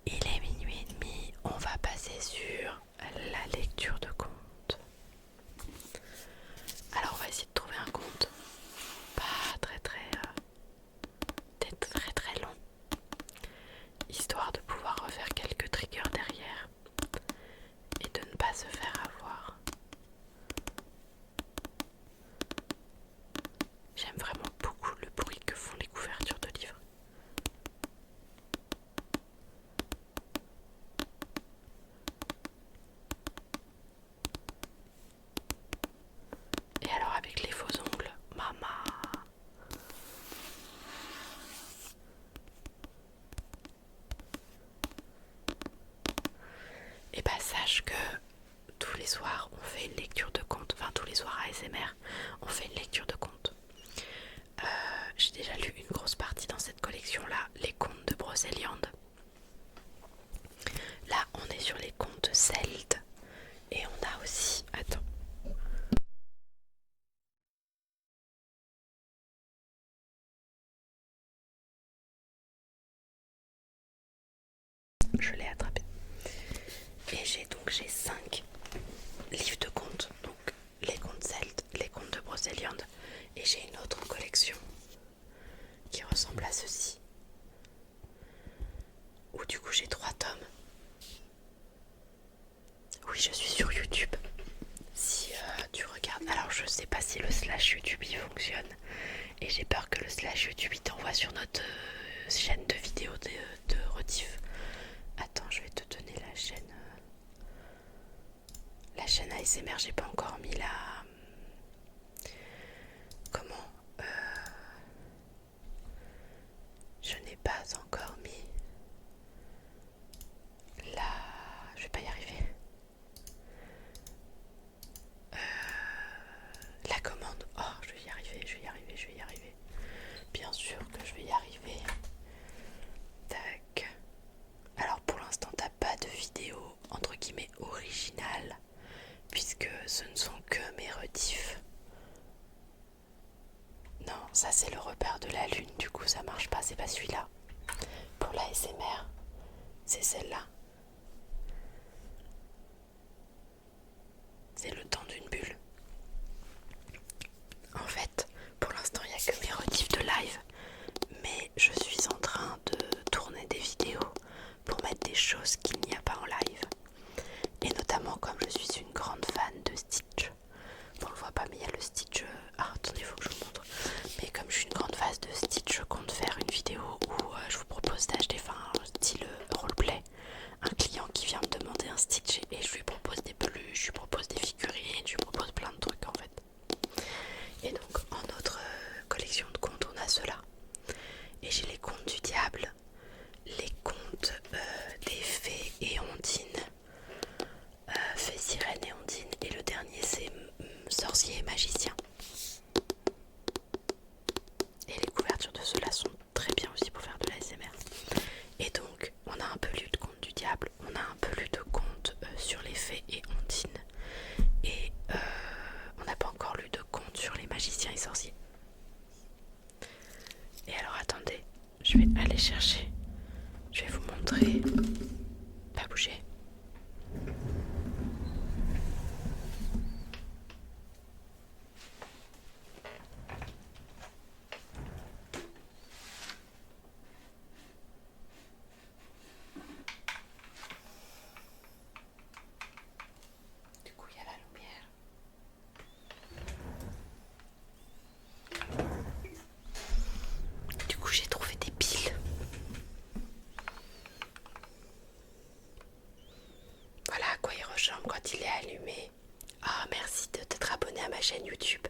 il est minuit et demi, on va passer sur la lecture de contes. Alors soirs on fait une lecture de contes, enfin tous les soirs à ASMR on fait une lecture de contes. J'ai déjà lu une grosse partie dans cette collection là, les contes de Brocéliande. Là on est sur les contes celtes et on a aussi, attends, je l'ai attrapé. Et j'ai 5 livres de contes, donc les contes celtes, les contes de Brocéliande, et j'ai une autre collection qui ressemble à ceci, où du coup j'ai 3 tomes. Oui, je suis sur YouTube. Si tu regardes, alors je sais pas si le slash YouTube il fonctionne, et j'ai peur que le slash YouTube il t'envoie sur notre chaîne de vidéos de rediff. Attends, je vais te donner la chaîne. La chaîne ASMR, j'ai pas encore mis la. Comment je n'ai pas encore mis la. Je vais pas y arriver. La commande. Oh, je vais y arriver, je vais y arriver, je vais y arriver. Bien sûr que je vais y arriver. Tac. Alors pour l'instant, t'as pas de vidéo entre guillemets originale, puisque ce ne sont que mes rediffs. Non, ça c'est le repère de la lune, du coup ça marche pas, c'est pas celui-là. Pour la SMR, c'est celle-là. C'est le temps d'une bulle. En fait, pour l'instant, il n'y a que mes rediffs de live, mais je suis en train de tourner des vidéos pour mettre des choses qu'il n'y a pas en live. Et notamment, comme je suis une grande fan de Stitch, on le voit pas, mais il y a le Stitch. Ah, attendez, il faut que je vous montre. Mais comme je suis une grande fan de Stitch, je compte faire une vidéo où je vous propose d'acheter, enfin, style roleplay. Un client qui vient me demander un Stitch et je lui propose des peluches, je lui propose des figurines, je lui propose plein de trucs en fait. Et donc en notre collection de contes, on a cela. Et j'ai les contes du diable, les contes des fées et ondines, fées, sirènes et ondines, et le dernier c'est sorcier et magicien. Et les couvertures de ceux-là sont très bien aussi pour faire de l'ASMR. Et donc on a un peu lu de contes du diable, on a un peu lu de contes sur les fées et ondines, et on n'a pas encore lu de contes sur les magiciens et sorciers. Et alors attendez, je vais aller chercher, je vais vous montrer, pas bouger. Du coup il y a la lumière. Du coup j'ai trouvé des piles. Voilà à quoi il ressemble quand il est allumé. Ah, merci de t'être abonné à ma chaîne YouTube.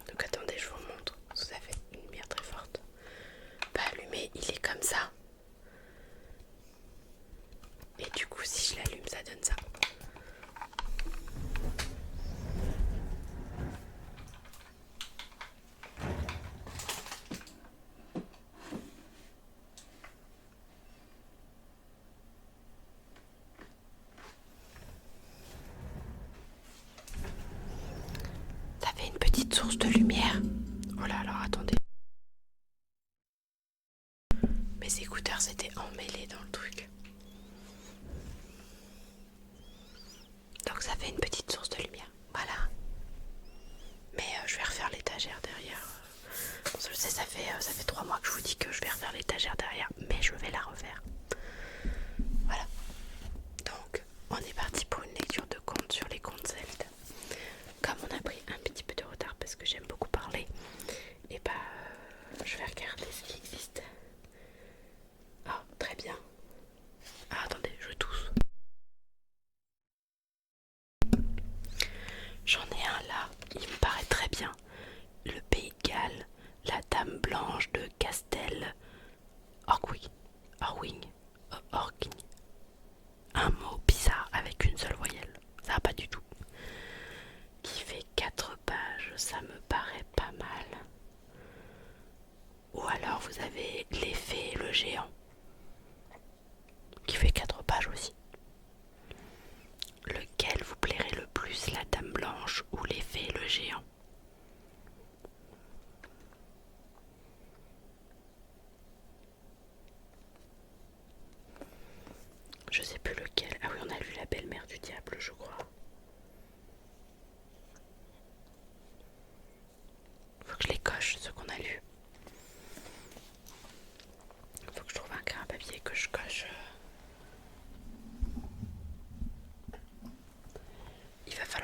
Donc attendez, je vous montre. Ça fait une lumière très forte. Pas allumé, il est comme ça. Et du coup, si je l'allume, ça donne ça. Ça fait une petite source de lumière. Oh là, alors attendez. Mes écouteurs s'étaient emmêlés dans le truc. Donc ça fait une petite source de lumière. Voilà. Mais je vais refaire l'étagère derrière. Je sais, ça fait 3 mois que je vous dis que je vais refaire l'étagère derrière, mais je vais la refaire. Voilà. Donc, on est parti pour une lecture de contes sur les contes celtes. Comme on a pris un petit peu de retard parce que j'aime beaucoup parler, et bah je vais regarder ce qui existe. Ah, très bien. Ah, attendez, je tousse. J'en ai un là, il me paraît très bien. Le Pays de Galles, la Dame Blanche de Castel Orwing. Orwing. Orwing. Un mot bizarre avec une seule voyelle. Ça va pas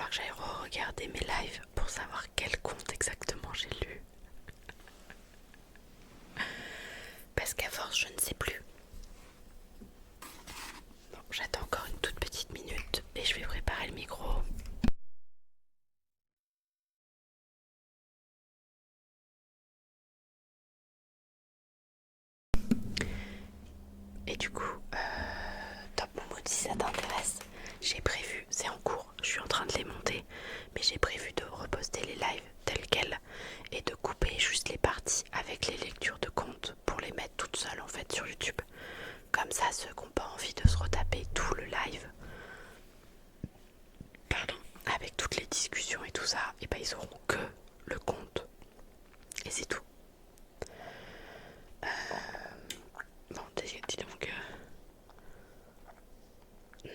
falloir que j'aille re-regarder mes lives pour savoir quel compte exactement j'ai lu. Parce qu'à force, je ne sais plus. Bon, j'attends encore une toute petite minute et je vais préparer le micro. Et du coup, Top Momo, si ça t'intéresse, j'ai prévu, c'est en cours, je suis en train de les monter, mais j'ai prévu de reposter les lives tels quels et de couper juste les parties avec les lectures de comptes pour les mettre toutes seules en fait sur YouTube. Comme ça, ceux qui n'ont pas envie de se retaper tout le live, pardon, avec toutes les discussions et tout ça, et ben ils auront que le compte. Et c'est tout. Bon, dis donc.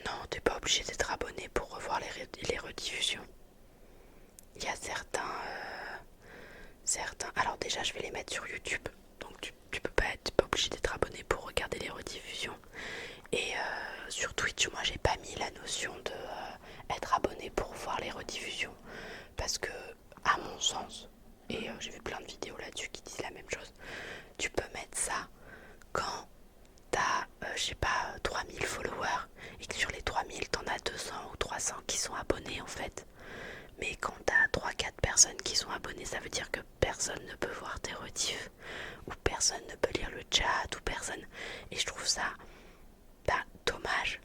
Non, t'es pas obligé d'être abonné pour revoir les rediffusions. Il y a certains. Alors déjà, je vais les mettre sur YouTube. Donc tu peux pas être pas obligé d'être abonné pour regarder les rediffusions. Et sur Twitch, moi j'ai pas mis la notion de être abonné pour voir les rediffusions. Parce que, à mon sens, et j'ai vu plein de vidéos là-dessus qui disent la même chose, tu peux mettre ça quand t'as, je sais pas, 3000 followers et que sur les 3000 t'en as 200 ou 300 qui sont abonnés en fait. Mais quand t'as 3-4 personnes qui sont abonnées, ça veut dire que personne ne peut voir tes rediffs ou personne ne peut lire le chat ou personne. Et je trouve ça dommage,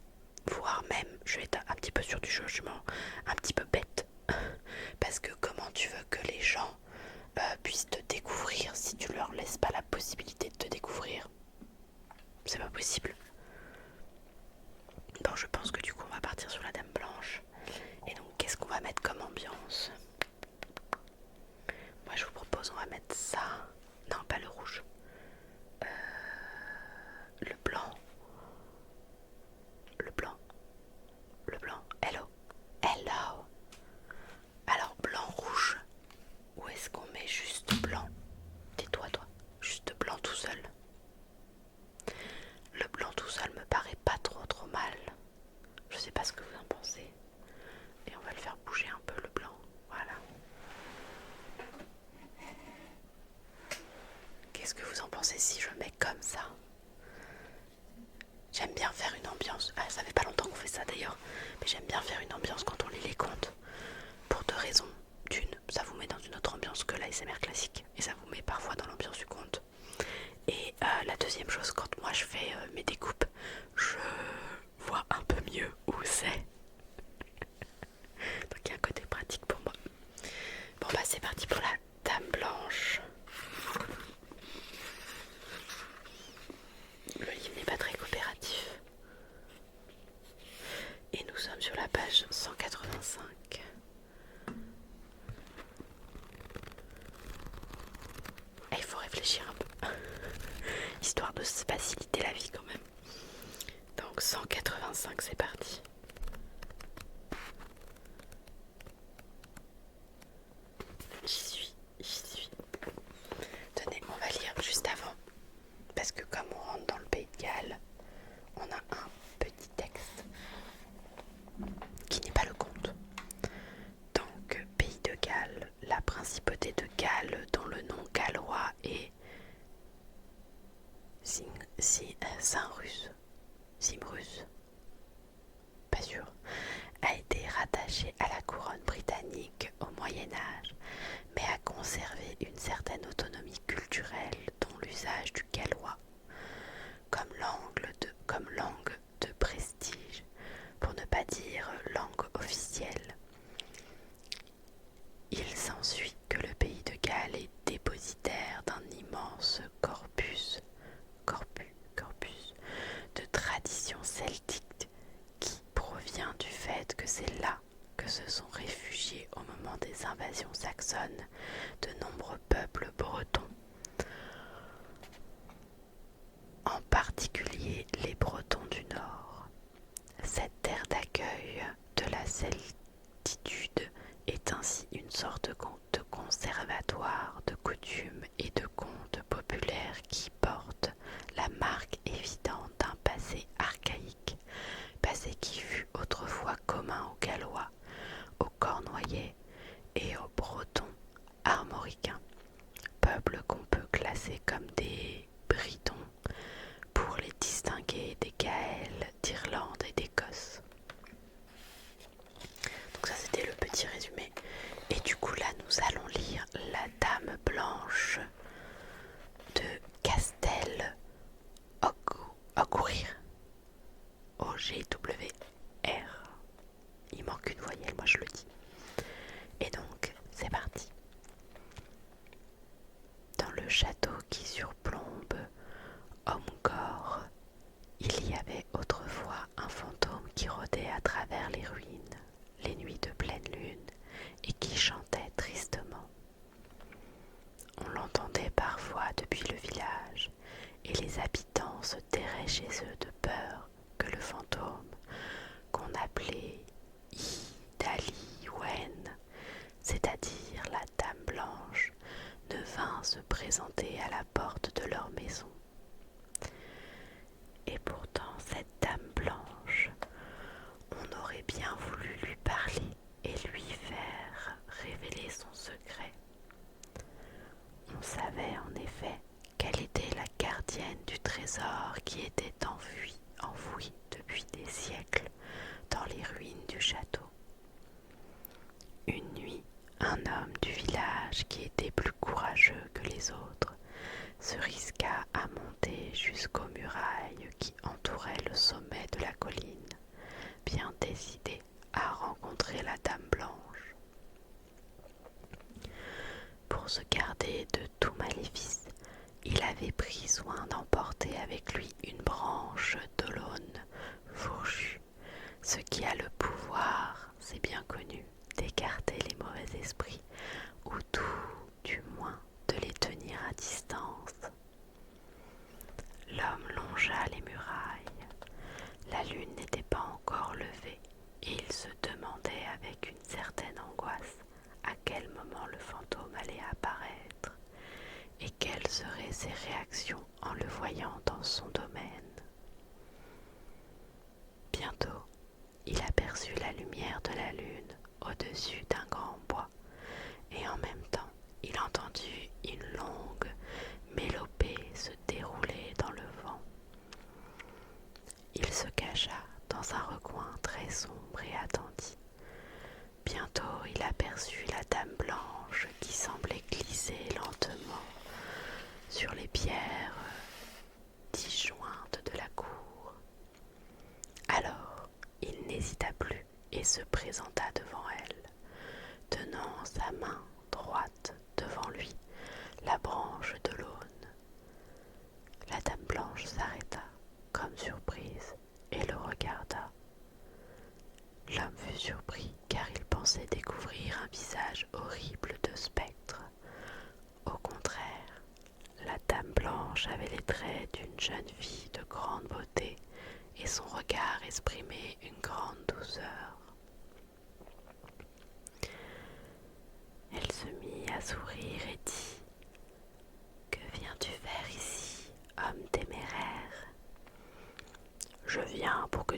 voire même, je vais être un petit peu sur du jugement, un petit peu bête. Parce que comment tu veux que les gens puissent te découvrir si tu leur laisses pas la possibilité de te découvrir? C'est pas possible. Bon, je pense que du coup on va partir sur la Dame Blanche. Et donc qu'est-ce qu'on va mettre comme ambiance? Moi je vous propose, on va mettre ça. Non, pas le rouge. Le blanc. Le blanc. Le blanc. Hello. Hello. Alors blanc, rouge. Ou est-ce qu'on met juste blanc? Tais-toi toi. Juste blanc tout seul. Le blanc tout seul me paraît pas trop mal. Je sais pas ce que vous en pensez. Et on va le faire bouger un peu le blanc. Voilà. Qu'est-ce que vous en pensez si je mets comme ça? J'aime bien faire une ambiance. Ah, ça fait pas longtemps qu'on fait ça d'ailleurs. Mais j'aime bien faire une ambiance quand on lit les contes. Pour deux raisons. D'une, ça vous met dans une autre ambiance que l'ASMR classique. Et ça vous met parfois dans l'ambiance du conte. Et la deuxième chose, quand moi je fais mes découpes, je vois un peu mieux où c'est. Donc il y a un côté pratique pour moi. Bon bah c'est parti pour la Dame Blanche. Le livre n'est pas très coopératif. Et nous sommes sur la page 185. Et il faut réfléchir un peu. Histoire de se faciliter la vie quand même. Donc 185, c'est parti. J'y suis. Tenez, on va lire juste avant. Parce que comme on rentre dans le Pays de Galles, on a un petit texte qui n'est pas le conte. Donc, Pays de Galles, la principauté de Galles, dont le nom gallois est Simrus, pas sûr, a été rattachée à la couronne britannique au Moyen-Âge, mais a conservé une certaine autonomie culturelle dont l'usage du gallois comme langue de prestige, pour ne pas dire langue officielle. Il s'ensuit que le pays de Galles est dépositaire d'un immense corpus de traditions celtiques qui provient du fait que c'est là que se sont réfugiés au moment des invasions saxonnes de nombreux peuples bretons, en particulier les Bretons du Nord. Cette terre d'accueil de la celtitude est ainsi une sorte de conservatoire de coutumes et de contes populaires qui portent la marque évidente d'un passé archaïque, passé qui fut autrefois commun aux Gallois, aux cornes Blanche de Castel Ogourir. O-G-W-R. Il manque une voyelle, moi je le dis. Et donc, c'est parti. Dans le château qui surplombe Omgor, il y avait autrefois un fantôme qui rôdait à travers les ruines, les nuits de pleine lune, et qui chantait tristement. On l'entendait parfois depuis le village, et les habitants se terraient chez eux de peur que le fantôme, qu'on appelait Idaliwen, c'est-à-dire la Dame Blanche, ne vint se présenter à la porte de leur maison. Et pourtant, cette Dame Blanche, on aurait bien voulu lui parler et lui faire révéler son secret. On savait en effet qu'elle était la gardienne du trésor qui était enfoui depuis des siècles dans les ruines du château. Une nuit, un homme du village qui était plus courageux que les autres se risqua à monter jusqu'aux murailles qui entouraient le sommet de la colline, bien décidé à rencontrer la Dame Blanche. Pour se garder de tout maléfice, il avait pris soin d'emporter avec lui une branche d'aulone fourchue, ce qui a le pouvoir, c'est bien connu, d'écarter les mauvais esprits, ou tout du moins de les tenir à distance. L'homme longea les murailles. La lune n'était pas encore levée, et il se demandait avec une certaine angoisse à quel moment le fantôme allait apparaître, et quelles seraient ses réactions en le voyant dans son domaine. Bientôt, il aperçut la lumière de la lune au-dessus d'un grand bois, et en même temps, il entendit une longue mélopée se dérouler dans le vent. Il se cacha dans un recoin très sombre et attendit. Bientôt, il aperçut la Dame Blanche qui semblait glisser lentement sur les pierres disjointes de la cour. Alors, il n'hésita plus et se présenta devant elle, tenant sa main droite devant lui, la branche de l'aune. La Dame Blanche s'arrêta, comme surprise, et le regarda. L'homme fut surpris, car il pensait découvrir un visage horrible de spectre. Au contraire, la Dame Blanche avait les traits d'une jeune fille de grande beauté, et son regard exprimait une grande douceur. Elle se mit à sourire et dit : « Que viens-tu faire ici, homme téméraire ? » « Je viens pour que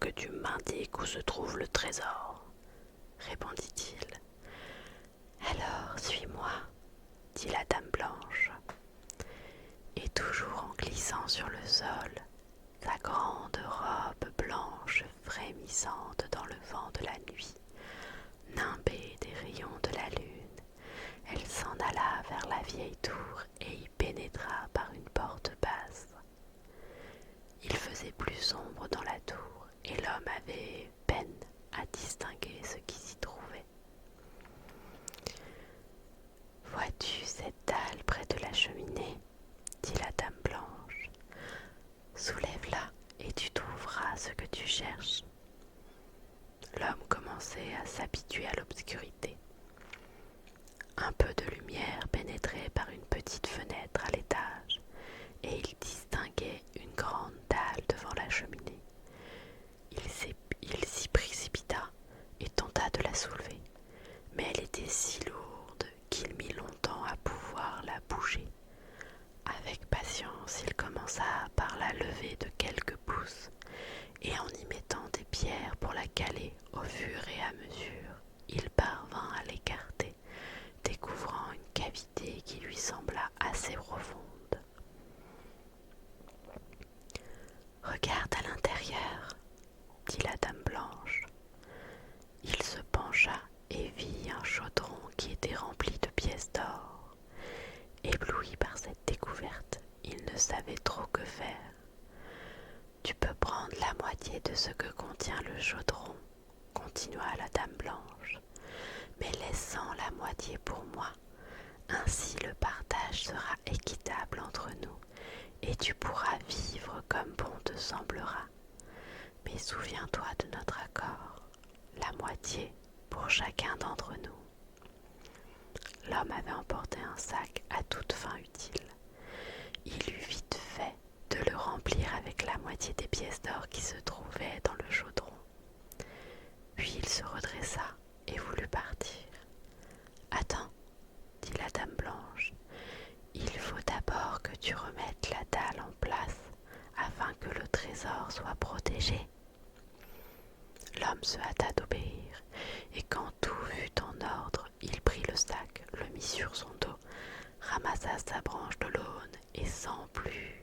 tu m'indiques où se trouve le trésor, » répondit-il. « Alors, suis-moi, » dit la Dame Blanche. Et toujours en glissant sur le sol, sa grande robe blanche frémissante dans le vent de la nuit, nimbée des rayons de la lune, elle s'en alla vers la vieille tour et y pénétra par une porte basse. Il faisait plus sombre dans la tour et l'homme avait peine à distinguer ce qui s'y trouvait. « Vois-tu cette dalle près de la cheminée ? » dit la Dame Blanche. « Soulève-la et tu trouveras ce que tu cherches. » L'homme commençait à s'habituer à l'obscurité. Un peu de lumière pénétrait par une petite fenêtre à l'étage, et il distinguait une grande dalle devant la cheminée. Il s'y précipita et tenta de la soulever, mais elle était si lourde qu'il mit longtemps à pouvoir la bouger. Avec patience, il commença par la lever de quelques pouces, et en y mettant des pierres pour la caler au fur et à mesure, il parvint à l'écarter, découvrant une cavité qui lui sembla assez profonde. « Regarde à l'intérieur, » dit la Dame Blanche. Il se pencha et vit un chaudron qui était rempli de pièces d'or. contient le chaudron, continua la dame blanche, mais laisse-en la moitié pour moi. Ainsi le partage sera équitable entre nous, et tu pourras vivre comme bon te semblera. Mais souviens-toi de notre accord, la moitié pour chacun d'entre nous. L'homme avait emporté un sac à toute fin utile. Il eut vite fait de le remplir avec la moitié des pièces d'or qui se trouvaient dans le chaudron. Puis il se redressa et voulut partir. « Attends, dit la dame blanche, il faut d'abord que tu remettes la dalle en place afin que le trésor soit protégé. » L'homme se hâta d'obéir, et quand tout fut en ordre, il prit le sac, le mit sur son dos, ramassa sa branche de l'aune, et sans plus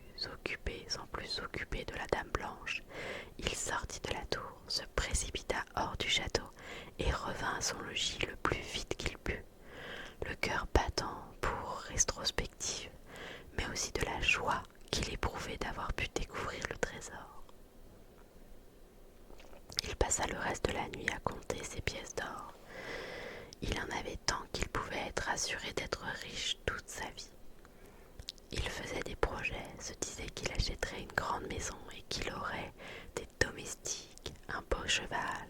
s'occuper de la dame blanche, il sortit de la tour, se précipita hors du château, et revint à son logis le plus vite qu'il put, le cœur battant pour rétrospective, mais aussi de la joie qu'il éprouvait d'avoir pu découvrir le trésor. Il passa le reste de la nuit à compter ses pièces d'or. Il en avait tant qu'il pouvait être assuré d'être riche toute sa vie. Il faisait des projets, se disait qu'il achèterait une grande maison et qu'il aurait des domestiques, un beau cheval,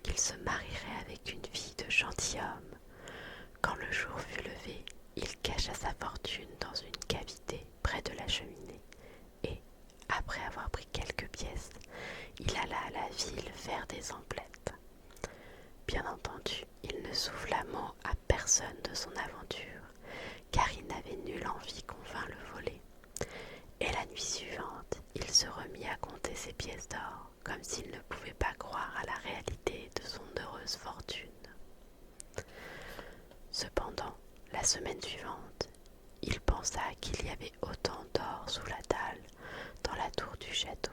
qu'il se marierait avec une fille de gentilhomme. Quand le jour fut levé, il cacha sa fortune dans une cavité près de la cheminée et, après avoir pris quelques pièces, il alla à la ville faire des emplettes. Bien entendu, il ne souffla mot à personne de son aventure, car il n'avait nulle envie qu'on vînt le voler. Et la nuit suivante, il se remit à compter ses pièces d'or, comme s'il ne pouvait pas croire à la réalité de son heureuse fortune. Cependant, la semaine suivante, il pensa qu'il y avait autant d'or sous la dalle dans la tour du château.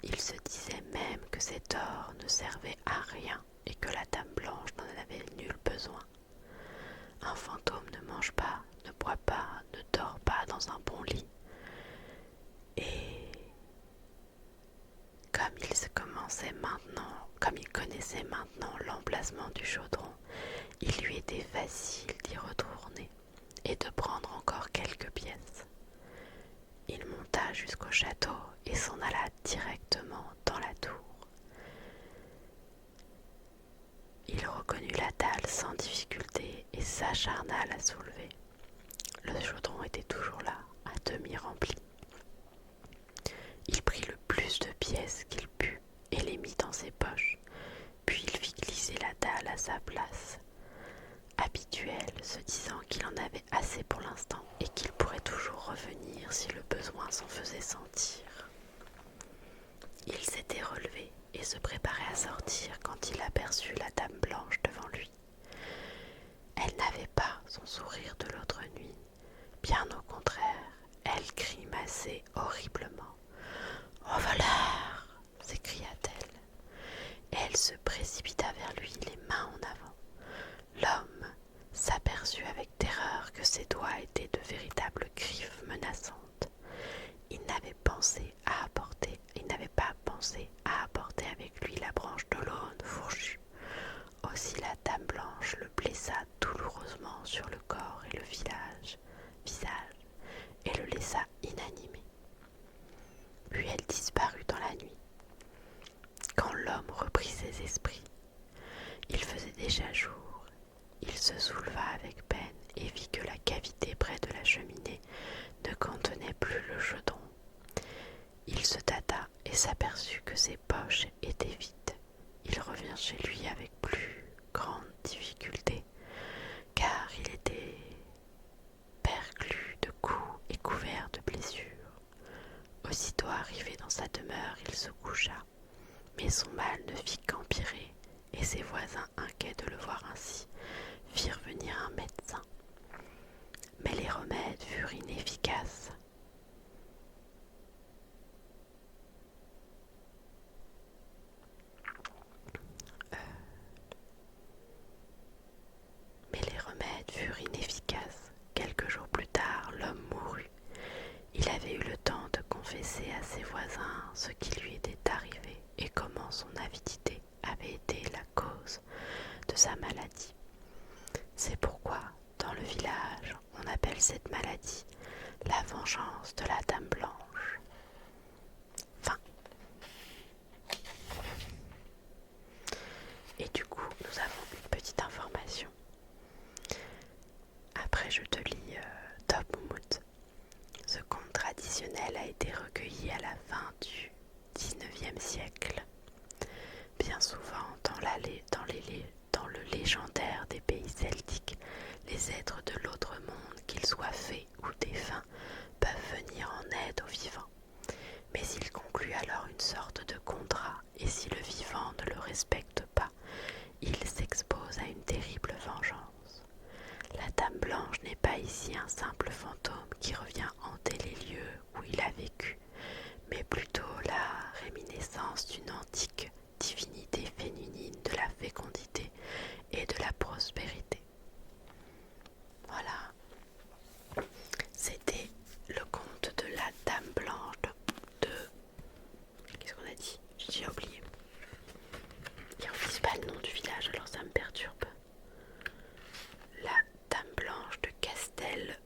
Il se disait même que cet or ne servait à rien et que la dame blanche n'en avait nul besoin. Un fantôme ne mange pas, ne boit pas, ne dort pas dans un bon lit. Et comme il connaissait maintenant l'emplacement du chaudron, il lui était facile d'y retourner et de prendre encore quelques pièces. Il monta jusqu'au château et s'en alla directement dans la tour. Il reconnut la dalle sans difficulté et s'acharna à la soulever. Le chaudron était toujours là, à demi rempli. Il prit le plus de pièces qu'il put et les mit dans ses poches, puis il fit glisser la dalle à sa place habituelle, se disant qu'il en avait assez pour l'instant et qu'il pourrait toujours revenir si le besoin s'en faisait sentir. Il s'était relevé et se préparait à sortir quand il aperçut la dame blanche devant lui. Elle n'avait pas son sourire de l'autre nuit, bien au contraire, elle grimaçait horriblement. « Au voleur !» s'écria-t-elle. Elle se précipita vers lui, les mains en avant. L'homme s'aperçut avec terreur que ses doigts étaient de véritables griffes menaçantes. Il n'avait pas pensé à apporter avec lui la branche de l'aune fourchue. Aussi la dame blanche le blessa douloureusement sur le corps et le visage, et le laissa inanimé. Puis elle disparut dans la nuit. Quand l'homme reprit ses esprits, il faisait déjà jour. Il se souleva avec peine et vit que la cavité près de la cheminée ne contenait plus le chaudron. Il se tâta et s'aperçut que ses poches étaient vides. Il revint chez lui avec plus grande difficulté, car il était perclus de coups et couvert de blessures. Aussitôt arrivé dans sa demeure, il se coucha, mais son mal ne fit qu'empirer, et ses voisins, inquiets de le voir ainsi, firent venir un médecin. Mais les remèdes furent inefficaces. Quelques jours plus tard, l'homme mourut. Il avait eu le temps de confesser à ses voisins ce qui lui était arrivé et son avidité avait été la cause de sa maladie. C'est pourquoi, dans le village, on appelle cette maladie la vengeance de la Dame Blanche. Fin. Et du coup, nous avons une petite information. Après, je te lis Top Moumout. Ce conte traditionnel a été recueilli à la fin du XIXe siècle. Bien souvent, dans le légendaire des pays celtiques, les êtres de l'autre monde, qu'ils soient fées ou défunts, peuvent venir en aide aux vivants. Mais ils concluent alors une sorte de contrat, et si le vivant ne le respecte pas, il s'expose à une terrible vengeance. La Dame Blanche n'est pas ici un simple fantôme qui revient hanter les lieux où il a vécu, mais plutôt la réminiscence d'une antique divinité féminine de la fécondité et de la prospérité. Voilà, c'était le conte de la Dame Blanche de... Qu'est-ce qu'on a dit? J'ai déjà oublié. Ils ne disent pas le nom du village, alors ça me perturbe. La Dame Blanche de Castel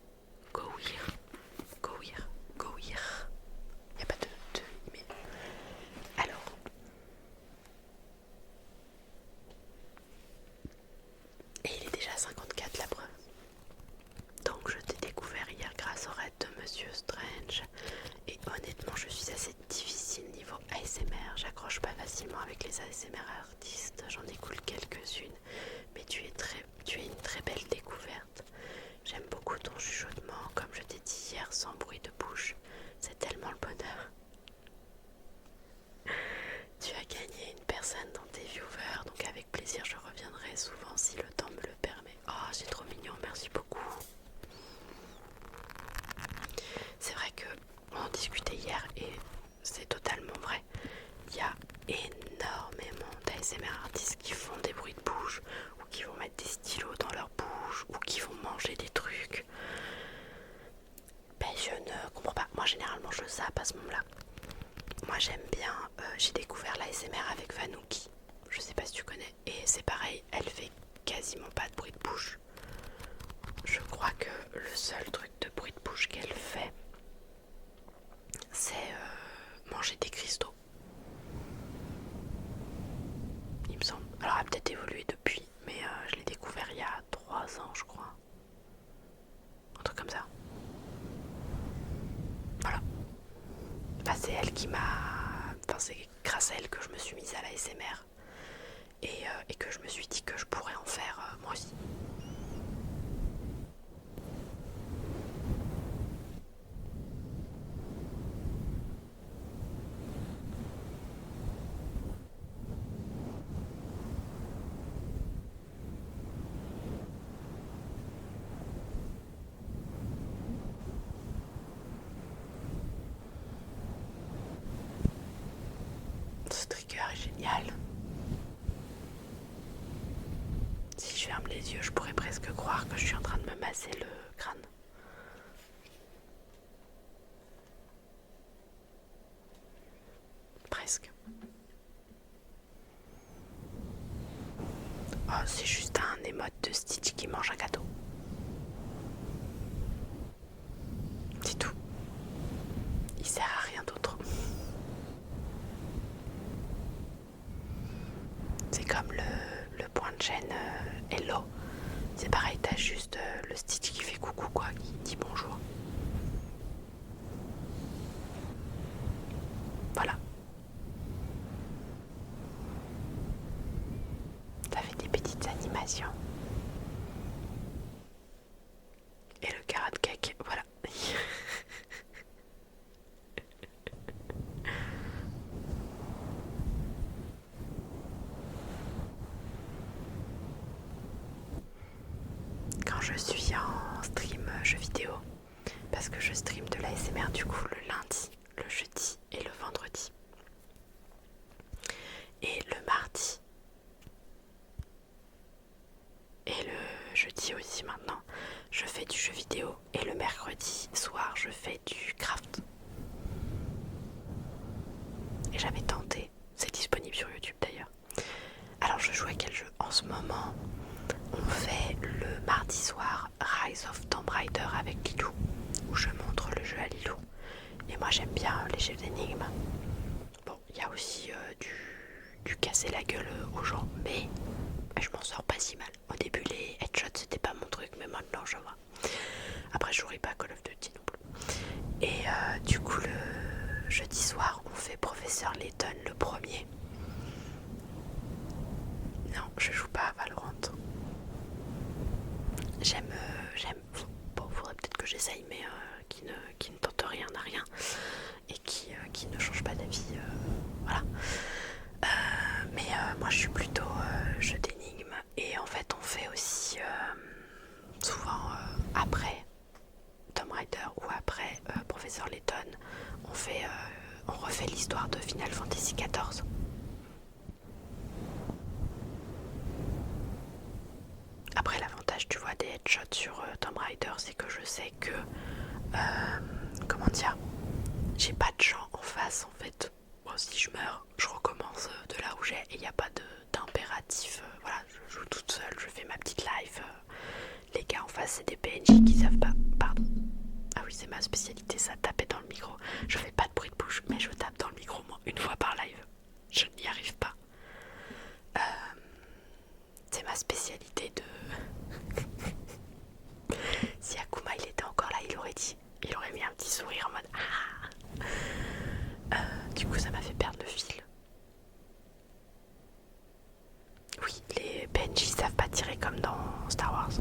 Gowir. Il n'y a pas de mais... Alors... Et il est déjà 54 la preuve. Donc je t'ai découvert hier grâce aux raids de Monsieur Strange. Et honnêtement je suis assez difficile niveau ASMR. J'accroche pas facilement avec les ASMR artistes. J'en écoute quelques-unes. Mais tu es une très belle découverte. J'aime beaucoup ton chuchotement, comme je t'ai dit hier, sans bruit de bouche. C'est tellement le bonheur. Tu as gagné une personne dans tes viewers, donc avec plaisir je reviendrai souvent si le temps me le permet. Oh, c'est trop mignon, merci beaucoup. C'est vrai que on en discutait hier et c'est totalement vrai. Il y a énormément d'ASMR artistes qui font des bruits de bouche ou qui vont mettre des stylos dans leur bouche ou qui vont manger des trucs. Ben je ne comprends pas. Moi généralement je zappe à ce moment-là. Moi j'aime bien, j'ai découvert l'ASMR avec Vanouki. Je sais pas si tu connais. Et c'est pareil, elle fait quasiment pas de bruit de bouche. Je crois que le seul truc de bruit de bouche qu'elle fait, c'est manger des cristaux. Il me semble. Alors elle a peut-être évolué depuis, mais je l'ai découvert il y a 3 ans je crois. Un truc comme ça. Voilà. Bah, c'est elle qui m'a... Enfin c'est grâce à elle que je me suis mise à l'ASMR. Et que je me suis dit que je pourrais en faire moi aussi. Ce trigger est génial. Si je ferme les yeux, je pourrais presque croire que je suis en train de me masser le crâne. Presque. Oh, c'est juste un émote de Stitch qui mange un gâteau. C'est tout. Il sert à rien d'autre. C'est comme le point de chaîne Hello. C'est pareil, t'as juste le Stitch qui fait coucou quoi, qui dit bonjour. Voilà. Ça fait des petites animations. Et le carrot cake, voilà. Quand je suis en stream jeux vidéo, parce que je stream de l'ASMR du coup le lundi, le jeudi et le vendredi. Et le mardi et le jeudi aussi maintenant, je fais du jeu vidéo. Et le mercredi soir, je fais du craft. Et j'avais tenté, c'est disponible sur YouTube. casser la gueule aux gens, mais je m'en sors pas si mal. Au début les headshots c'était pas mon truc, mais maintenant je vois. Après je jouerai pas Call of Duty non plus. Et du coup le jeudi soir on fait Professeur Layton le premier. Non, je joue pas à Valorant. J'aime... Bon, faudrait peut-être que j'essaye, mais qui ne tente rien n'a rien. Et qui ne change pas d'avis. Voilà. Mais moi je suis plutôt jeu d'énigmes. Et en fait on fait aussi souvent après Tomb Raider ou après Professeur Layton, on refait l'histoire de Final Fantasy XIV. Après l'avantage tu vois des headshots sur Tomb Raider, c'est que je sais que comment dire, j'ai pas de gens en face en fait. Bon, si je meurs, je recommence de là où j'ai et il n'y a pas d'impératif. Voilà, je joue toute seule, je fais ma petite live. Les gars en face c'est des PNJ qui savent pas. Pardon. Ah oui, c'est ma spécialité, ça, taper dans le micro. Je fais pas de bruit de bouche, mais je tape dans le micro moi une fois par live. Je n'y arrive pas. C'est ma spécialité de... Si Akuma il était encore là, il aurait mis un petit sourire en mode ah. Du coup ça m'a fait perdre le fil. Oui, les PNJ savent pas tirer comme dans Star Wars,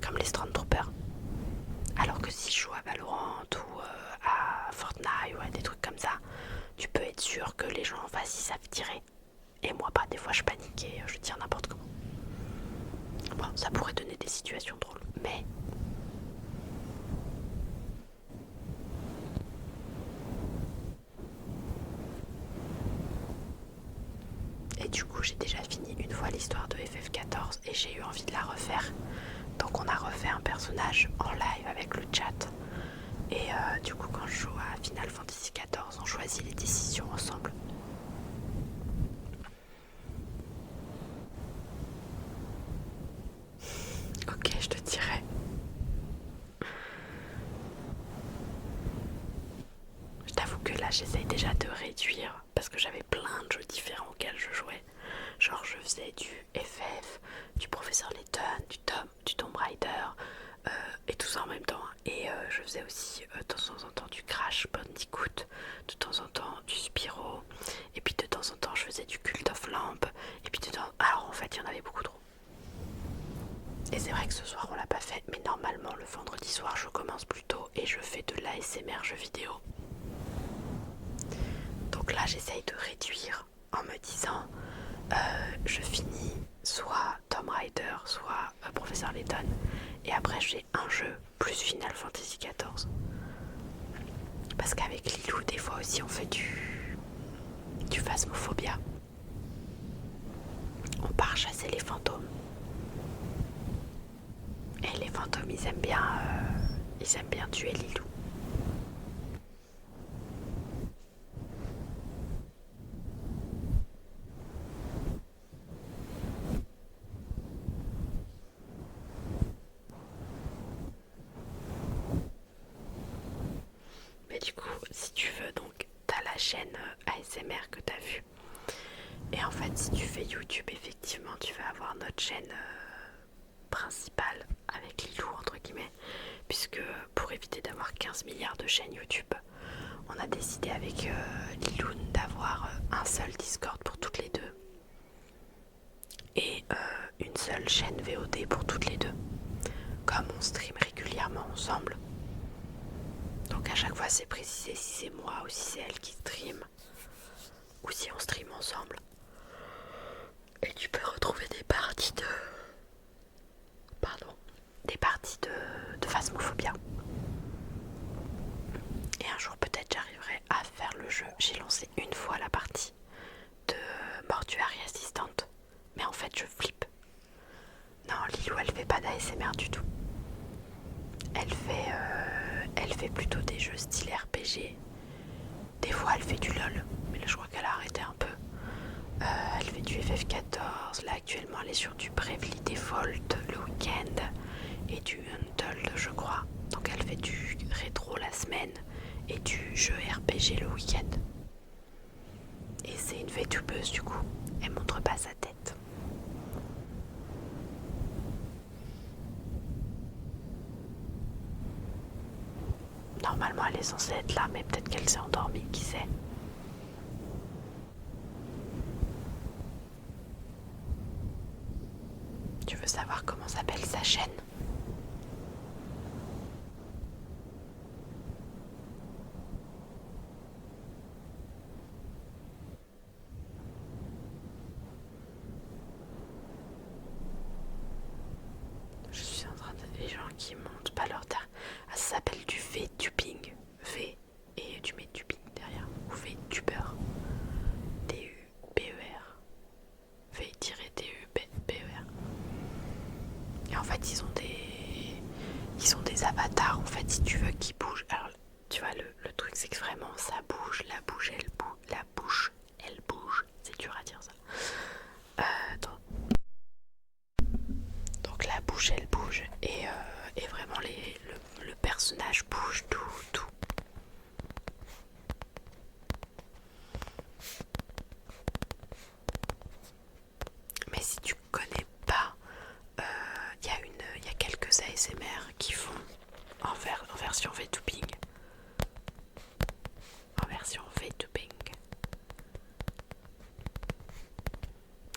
comme les Stormtroopers. Alors que si je joue à Valorant ou à Fortnite ou à des trucs comme ça, tu peux être sûr que les gens en face ils savent tirer. Et moi pas, des fois je panique et je tire n'importe comment. Bon, ça pourrait donner des situations drôles, mais... Et du coup j'ai déjà fini une fois l'histoire de FF14 et j'ai eu envie de la refaire. Donc on a refait un personnage en live avec le chat. Et du coup quand je joue à Final Fantasy XIV, on choisit les décisions ensemble. Ok, je te dirai. Je t'avoue que là j'essaye déjà de réduire parce que j'avais plein de jeux différents auxquels je jouais. Genre je faisais du FF, du Professeur Layton, du Tomb Raider et tout ça en même temps. Et je faisais aussi de temps en temps du Crash Bandicoot, de temps en temps du Spyro, et puis de temps en temps je faisais du Cult of Lamp, et puis de temps... Alors en fait il y en avait beaucoup trop. Et c'est vrai que ce soir on l'a pas fait, mais normalement le vendredi soir je commence plus tôt et je fais de l'ASMR jeux vidéo. Donc là j'essaye de réduire en me disant je finis soit Tomb Raider, soit Professeur Layton, et après j'ai un jeu plus Final Fantasy XIV. Parce qu'avec Lilou des fois aussi on fait du phasmophobia. On part chasser les fantômes. Et les fantômes ils aiment bien tuer Lilou. Mais du coup, si tu veux, donc t'as la chaîne ASMR que t'as vue. Et en fait, si tu fais YouTube, effectivement, tu vas avoir notre chaîne principale avec Lilou, entre guillemets. Puisque pour éviter d'avoir 15 milliards de chaînes YouTube, on a décidé avec Lilou d'avoir un seul Discord pour toutes les deux. Et une seule chaîne VOD pour toutes les deux. Comme on stream régulièrement ensemble. Donc à chaque fois c'est précisé si c'est moi ou si c'est elle qui stream. Ou si on stream ensemble. Et tu peux retrouver des parties de... Pardon. Des parties de phasmophobia. Et un jour peut-être j'arriverai à faire le jeu. J'ai lancé une fois la partie de Mortuary Assistant. Mais en fait je flippe. Non, Lilou elle fait pas d'ASMR du tout. Elle fait plutôt des jeux style RPG. Des fois elle fait du LOL, mais là je crois qu'elle a arrêté un peu. Elle fait du FF14, là actuellement elle est sur du Bravely Default le week-end et du Untold je crois. Donc elle fait du rétro la semaine et du jeu RPG le week-end. Et c'est une VTubeuse du coup. Elle monte à sa tête. Normalement elle est censée être là, mais peut-être qu'elle s'est endormie, qui sait. Tu veux savoir comment s'appelle sa chaîne? Je suis en train de... Les gens qui montent pas leur terre. Ah, ça s'appelle du VTubing. V et tu mets tubing derrière. Ou VTuber. T-U-B-E-R. V-T-U-B-E-R. Et en fait ils ont des avatars en fait si tu veux qui bougent. Alors tu vois le truc c'est que vraiment ça bouge, la bouche elle bouge. C'est dur à dire ça. Donc la bouche elle bouge et vraiment le personnage bouge tout. Mais si tu connais pas, il y a quelques ASMR qui font en version VTubing. En version VTubing.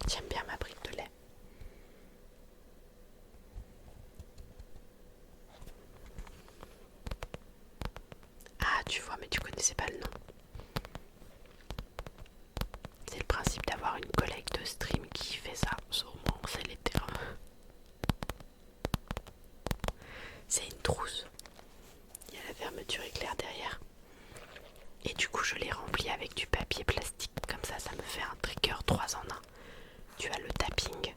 J'aime bien ma brique de lait. Ah, tu vois, mais tu connaissais pas le nom. C'est le principe d'avoir une collègue de stream qui fait ça. Au moins, on sait les termes. C'est une trousse. Il y a la fermeture éclair derrière. Et du coup, je l'ai remplie avec du papier plastique. Comme ça me fait un trigger 3 en 1. Tu as le tapping,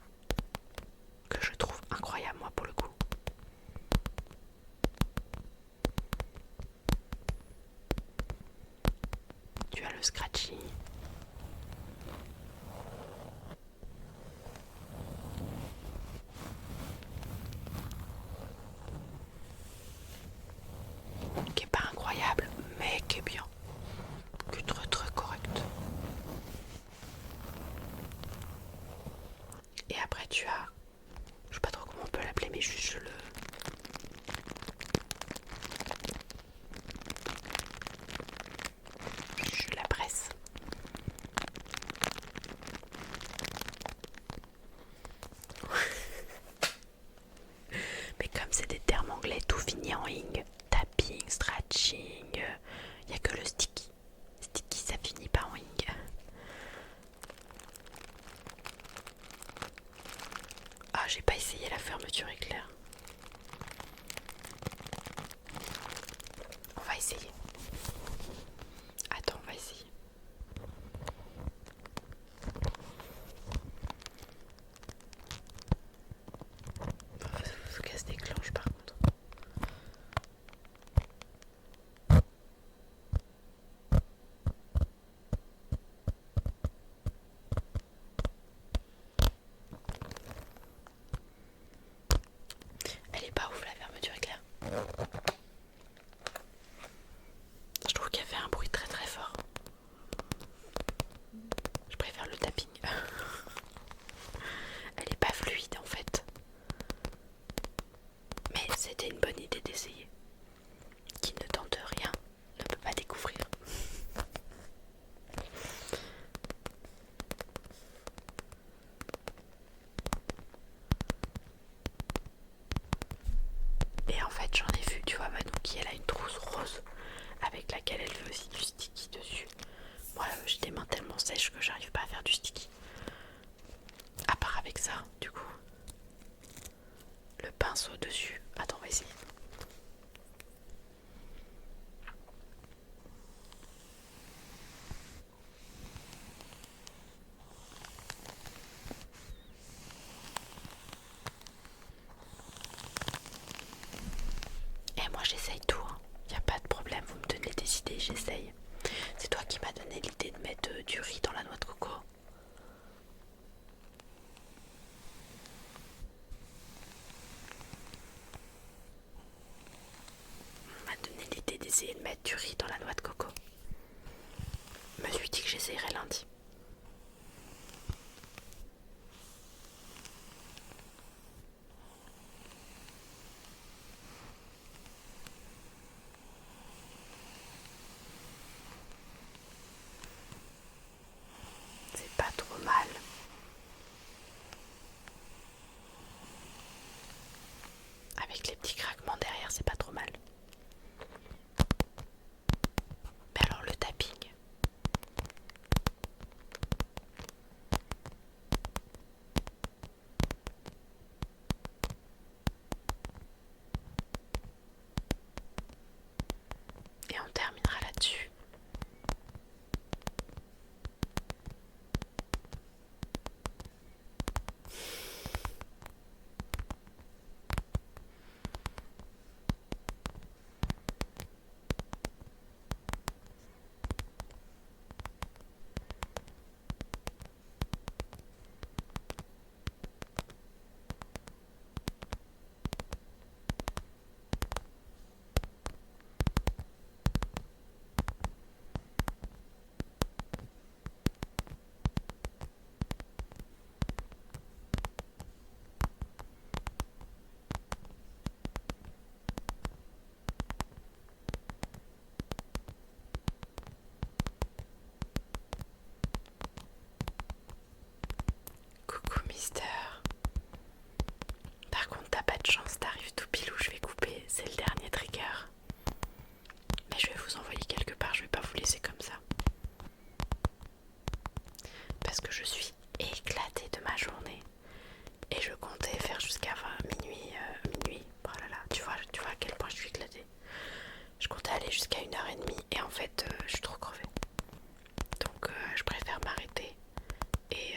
que je trouve incroyable, moi, pour le coup. Tu as le scratching. Qui est pas incroyable, mais qui est bien. Qui est très correct. Et après tu as, je sais pas trop comment on peut l'appeler, mais juste je la presse. Mais comme c'est des termes anglais, tout finit en ing. Tapping, scratching, il n'y a que le sticky. Sticky, ça finit pas en ing. Ah, j'ai pas essayé la fermeture éclair. On va essayer. Attends, on va essayer. Faut qu'elle se déclenche par contre. Elle est pas ouf la fermeture éclair. Je trouve qu'elle fait un bruit très fort. Je préfère le tapping. Elle est pas fluide en fait. Mais c'était une bonne idée d'essayer. Qui ne tente rien ne peut pas découvrir. Et en fait j'en ai vu, tu vois, Manouki elle a une trousse rose avec laquelle elle fait aussi du sticky dessus. Moi j'ai des mains tellement sèches que j'arrive pas à faire du sticky. À part avec ça, du coup. Le pinceau dessus. Attends, on va essayer. Et moi j'essaye tout, hein. Y a pas de problème, vous me donnez des idées, j'essaye. C'est toi qui m'as donné l'idée de mettre du riz dans la noix de coco. On m'a donné l'idée d'essayer de mettre du riz dans la noix de coco. Je me suis dit que j'essayerais lundi. Mister. Par contre, t'as pas de chance, t'arrives tout pile où je vais couper, c'est le dernier trigger. Mais je vais vous envoyer quelque part, je vais pas vous laisser comme ça. Parce que je suis éclatée de ma journée. Et je comptais faire jusqu'à minuit. Oh là là, tu vois à quel point je suis éclatée. Je comptais aller jusqu'à 1h30 et en fait, je suis trop crevée. Donc je préfère m'arrêter et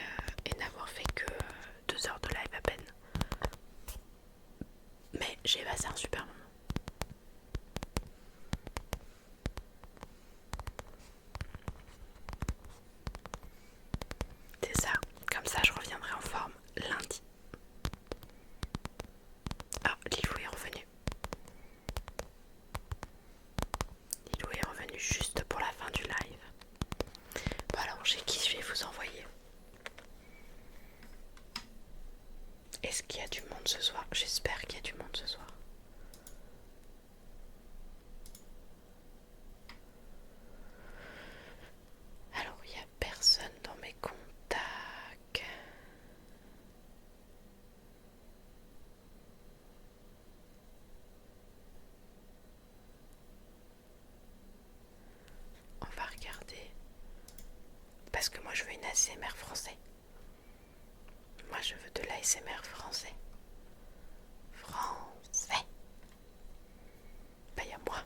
n'avoir fait que 2 heures de live à peine. Mais j'ai passé un super moment. C'est ça, comme ça je reviendrai en forme lundi. Ah, Lilou est revenu. Lilou est revenu juste pour la fin du live. Bon alors, j'ai qui je vais vous envoyer. Est-ce qu'il y a du monde ce soir? J'espère qu'il y a du monde ce soir. Alors, il n'y a personne dans mes contacts. On va regarder. Parce que moi, je veux une ASMR français. Moi, je veux de l'ASMR français. Français. Bah, il y a moi.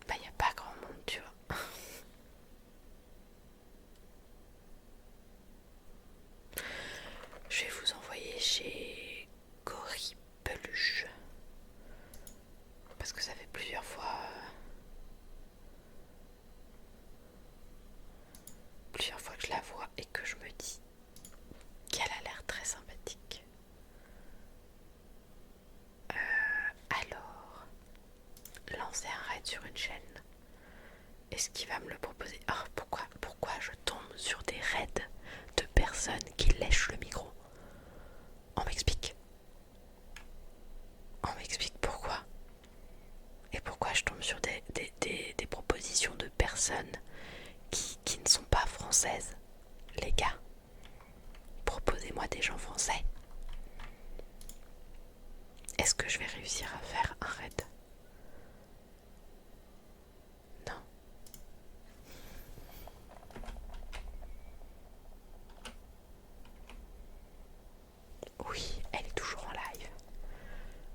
Bah, il n'y a pas grand monde, tu vois. Je vais vous envoyer chez Cory Peluche. Parce que ça fait plusieurs fois que je la vois et que je me dis qu'elle a l'air très sympathique. Alors, lancer un raid sur une chaîne. Est-ce qu'il va me le proposer? Oh, pourquoi je tombe sur des raids de personnes qui lèchent le micro? On m'explique. On m'explique pourquoi. Et pourquoi je tombe sur des propositions de personnes qui ne sont pas françaises. Les gars, proposez-moi des gens français. Est-ce que je vais réussir à faire un raid? Non. Oui, elle est toujours en live.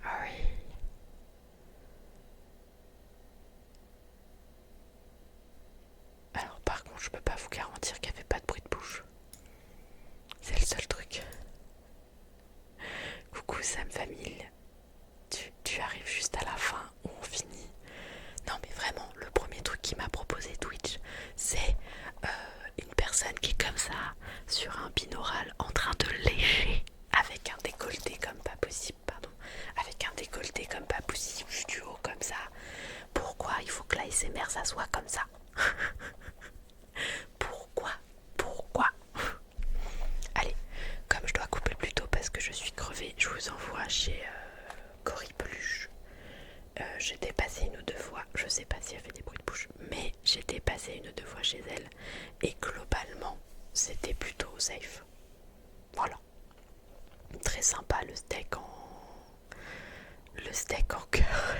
Ah oui. Alors par contre, je peux pas vous garantir qu'elle fait pas de bruit de bouche. C'est le seul truc. Coucou Sam Famille. Tu arrives juste à la fin où on finit. Non mais vraiment, le premier truc qui m'a proposé Twitch, c'est une personne qui est comme ça, sur un binaural, en train de lécher avec un décolleté comme pas possible, avec un décolleté comme pas possible, du haut comme ça. Pourquoi il faut que l'ASMR ça soit comme ça? Pourquoi? Allez, comme je dois couper plus tôt parce que je suis crevée, je vous envoie chez Cory Peluche. J'étais passée 1 ou 2 fois, je sais pas si elle fait des bruits de bouche, mais j'étais passée 1 ou 2 fois chez elle et globalement c'était plutôt safe. Voilà. Très sympa le steak en cœur.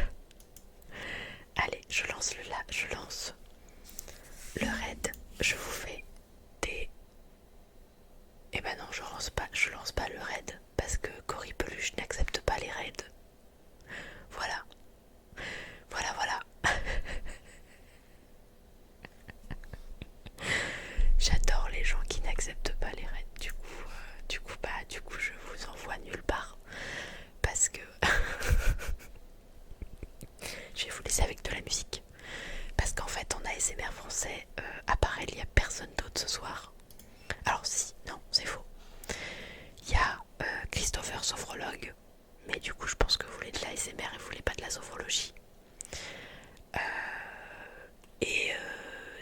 Allez, je lance le raid. Je vous fais des. Eh ben non, je lance pas le raid parce que Cory Peluche n'accepte pas les raids. Voilà. J'adore les gens qui n'acceptent pas les raids. Du coup, je vous envoie nulle part parce que je vais vous laisser avec de la musique. Parce qu'en fait, en ASMR français, à part elle, il n'y a personne d'autre ce soir. Alors si, non, c'est faux. Il y a Christopher Sophrologue, mais du coup, je pense que vous voulez de l'ASMR et vous voulez pas de la sophrologie. Et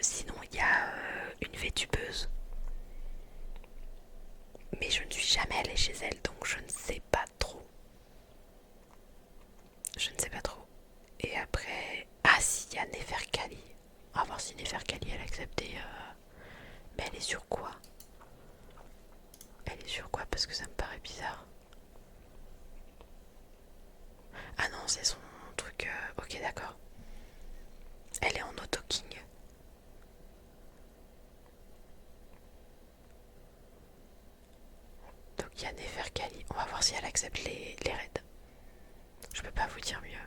sinon, il y a une VTubeuse. Mais je ne suis jamais allée chez elle, donc je ne sais pas trop. Et après... Ah si, il y a Neferkali. On va voir si Neferkali, elle a accepté Elle est sur quoi? Elle est sur quoi? Parce que ça me paraît bizarre. Ah non, c'est son truc. Ok, d'accord. Elle est en auto-king. Donc il y a Neferkali. On va voir si elle accepte les raids. Je peux pas vous dire mieux.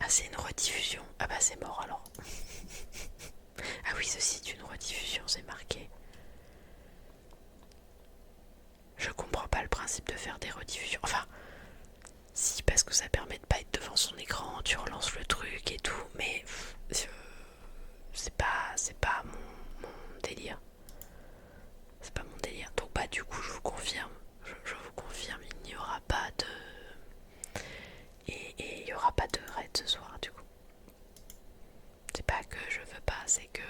Ah, c'est une rediffusion. Ah bah c'est mort alors. Ah oui, ceci est une rediffusion, c'est marqué. Je comprends pas le principe de faire des rediffusions. Enfin, si, parce que ça permet de pas être devant son écran, tu relances le truc et tout, mais c'est pas mon délire. C'est pas mon délire. Donc bah du coup je vous confirme, je vous confirme, il n'y aura pas de... Et il n'y aura pas de raid ce soir du coup. C'est pas que je veux pas, c'est que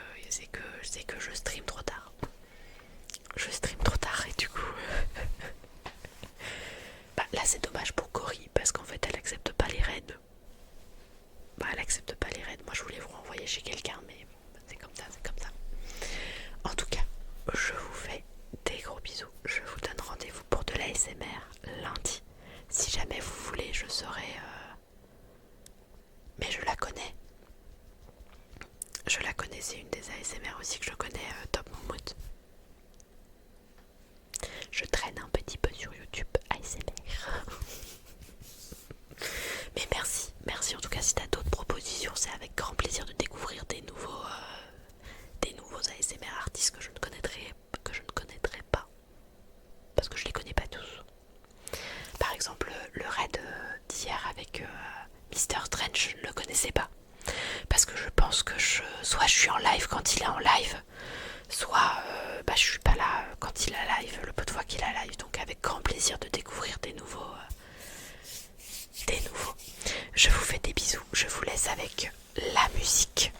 je stream trop tard. Je stream trop tard et du coup... bah là c'est dommage pour Cory parce qu'en fait elle accepte pas les raids. Bah elle accepte pas les raids. Moi je voulais vous renvoyer chez quelqu'un mais c'est comme ça, c'est comme ça. En tout cas, je vous fais des gros bisous. Je vous donne rendez-vous pour de l'ASMR lundi. Si jamais vous voulez, je serai... Mais je la connais. Je la connais, c'est une des ASMR aussi que je connais, Top Moumout. Je traîne un petit peu sur YouTube ASMR. Mais merci en tout cas si t'as d'autres propositions, c'est avec grand plaisir de découvrir des nouveaux ASMR artistes que je ne connaîtrais pas. Parce que je les connais pas tous. Par exemple, le raid d'hier avec Mister Strange, je ne le connaissais pas. Parce que je pense que soit je suis en live quand il est en live, soit je suis pas là quand il est live, le peu de fois qu'il est live. Donc avec grand plaisir de découvrir des nouveaux. Je vous fais des bisous, je vous laisse avec la musique.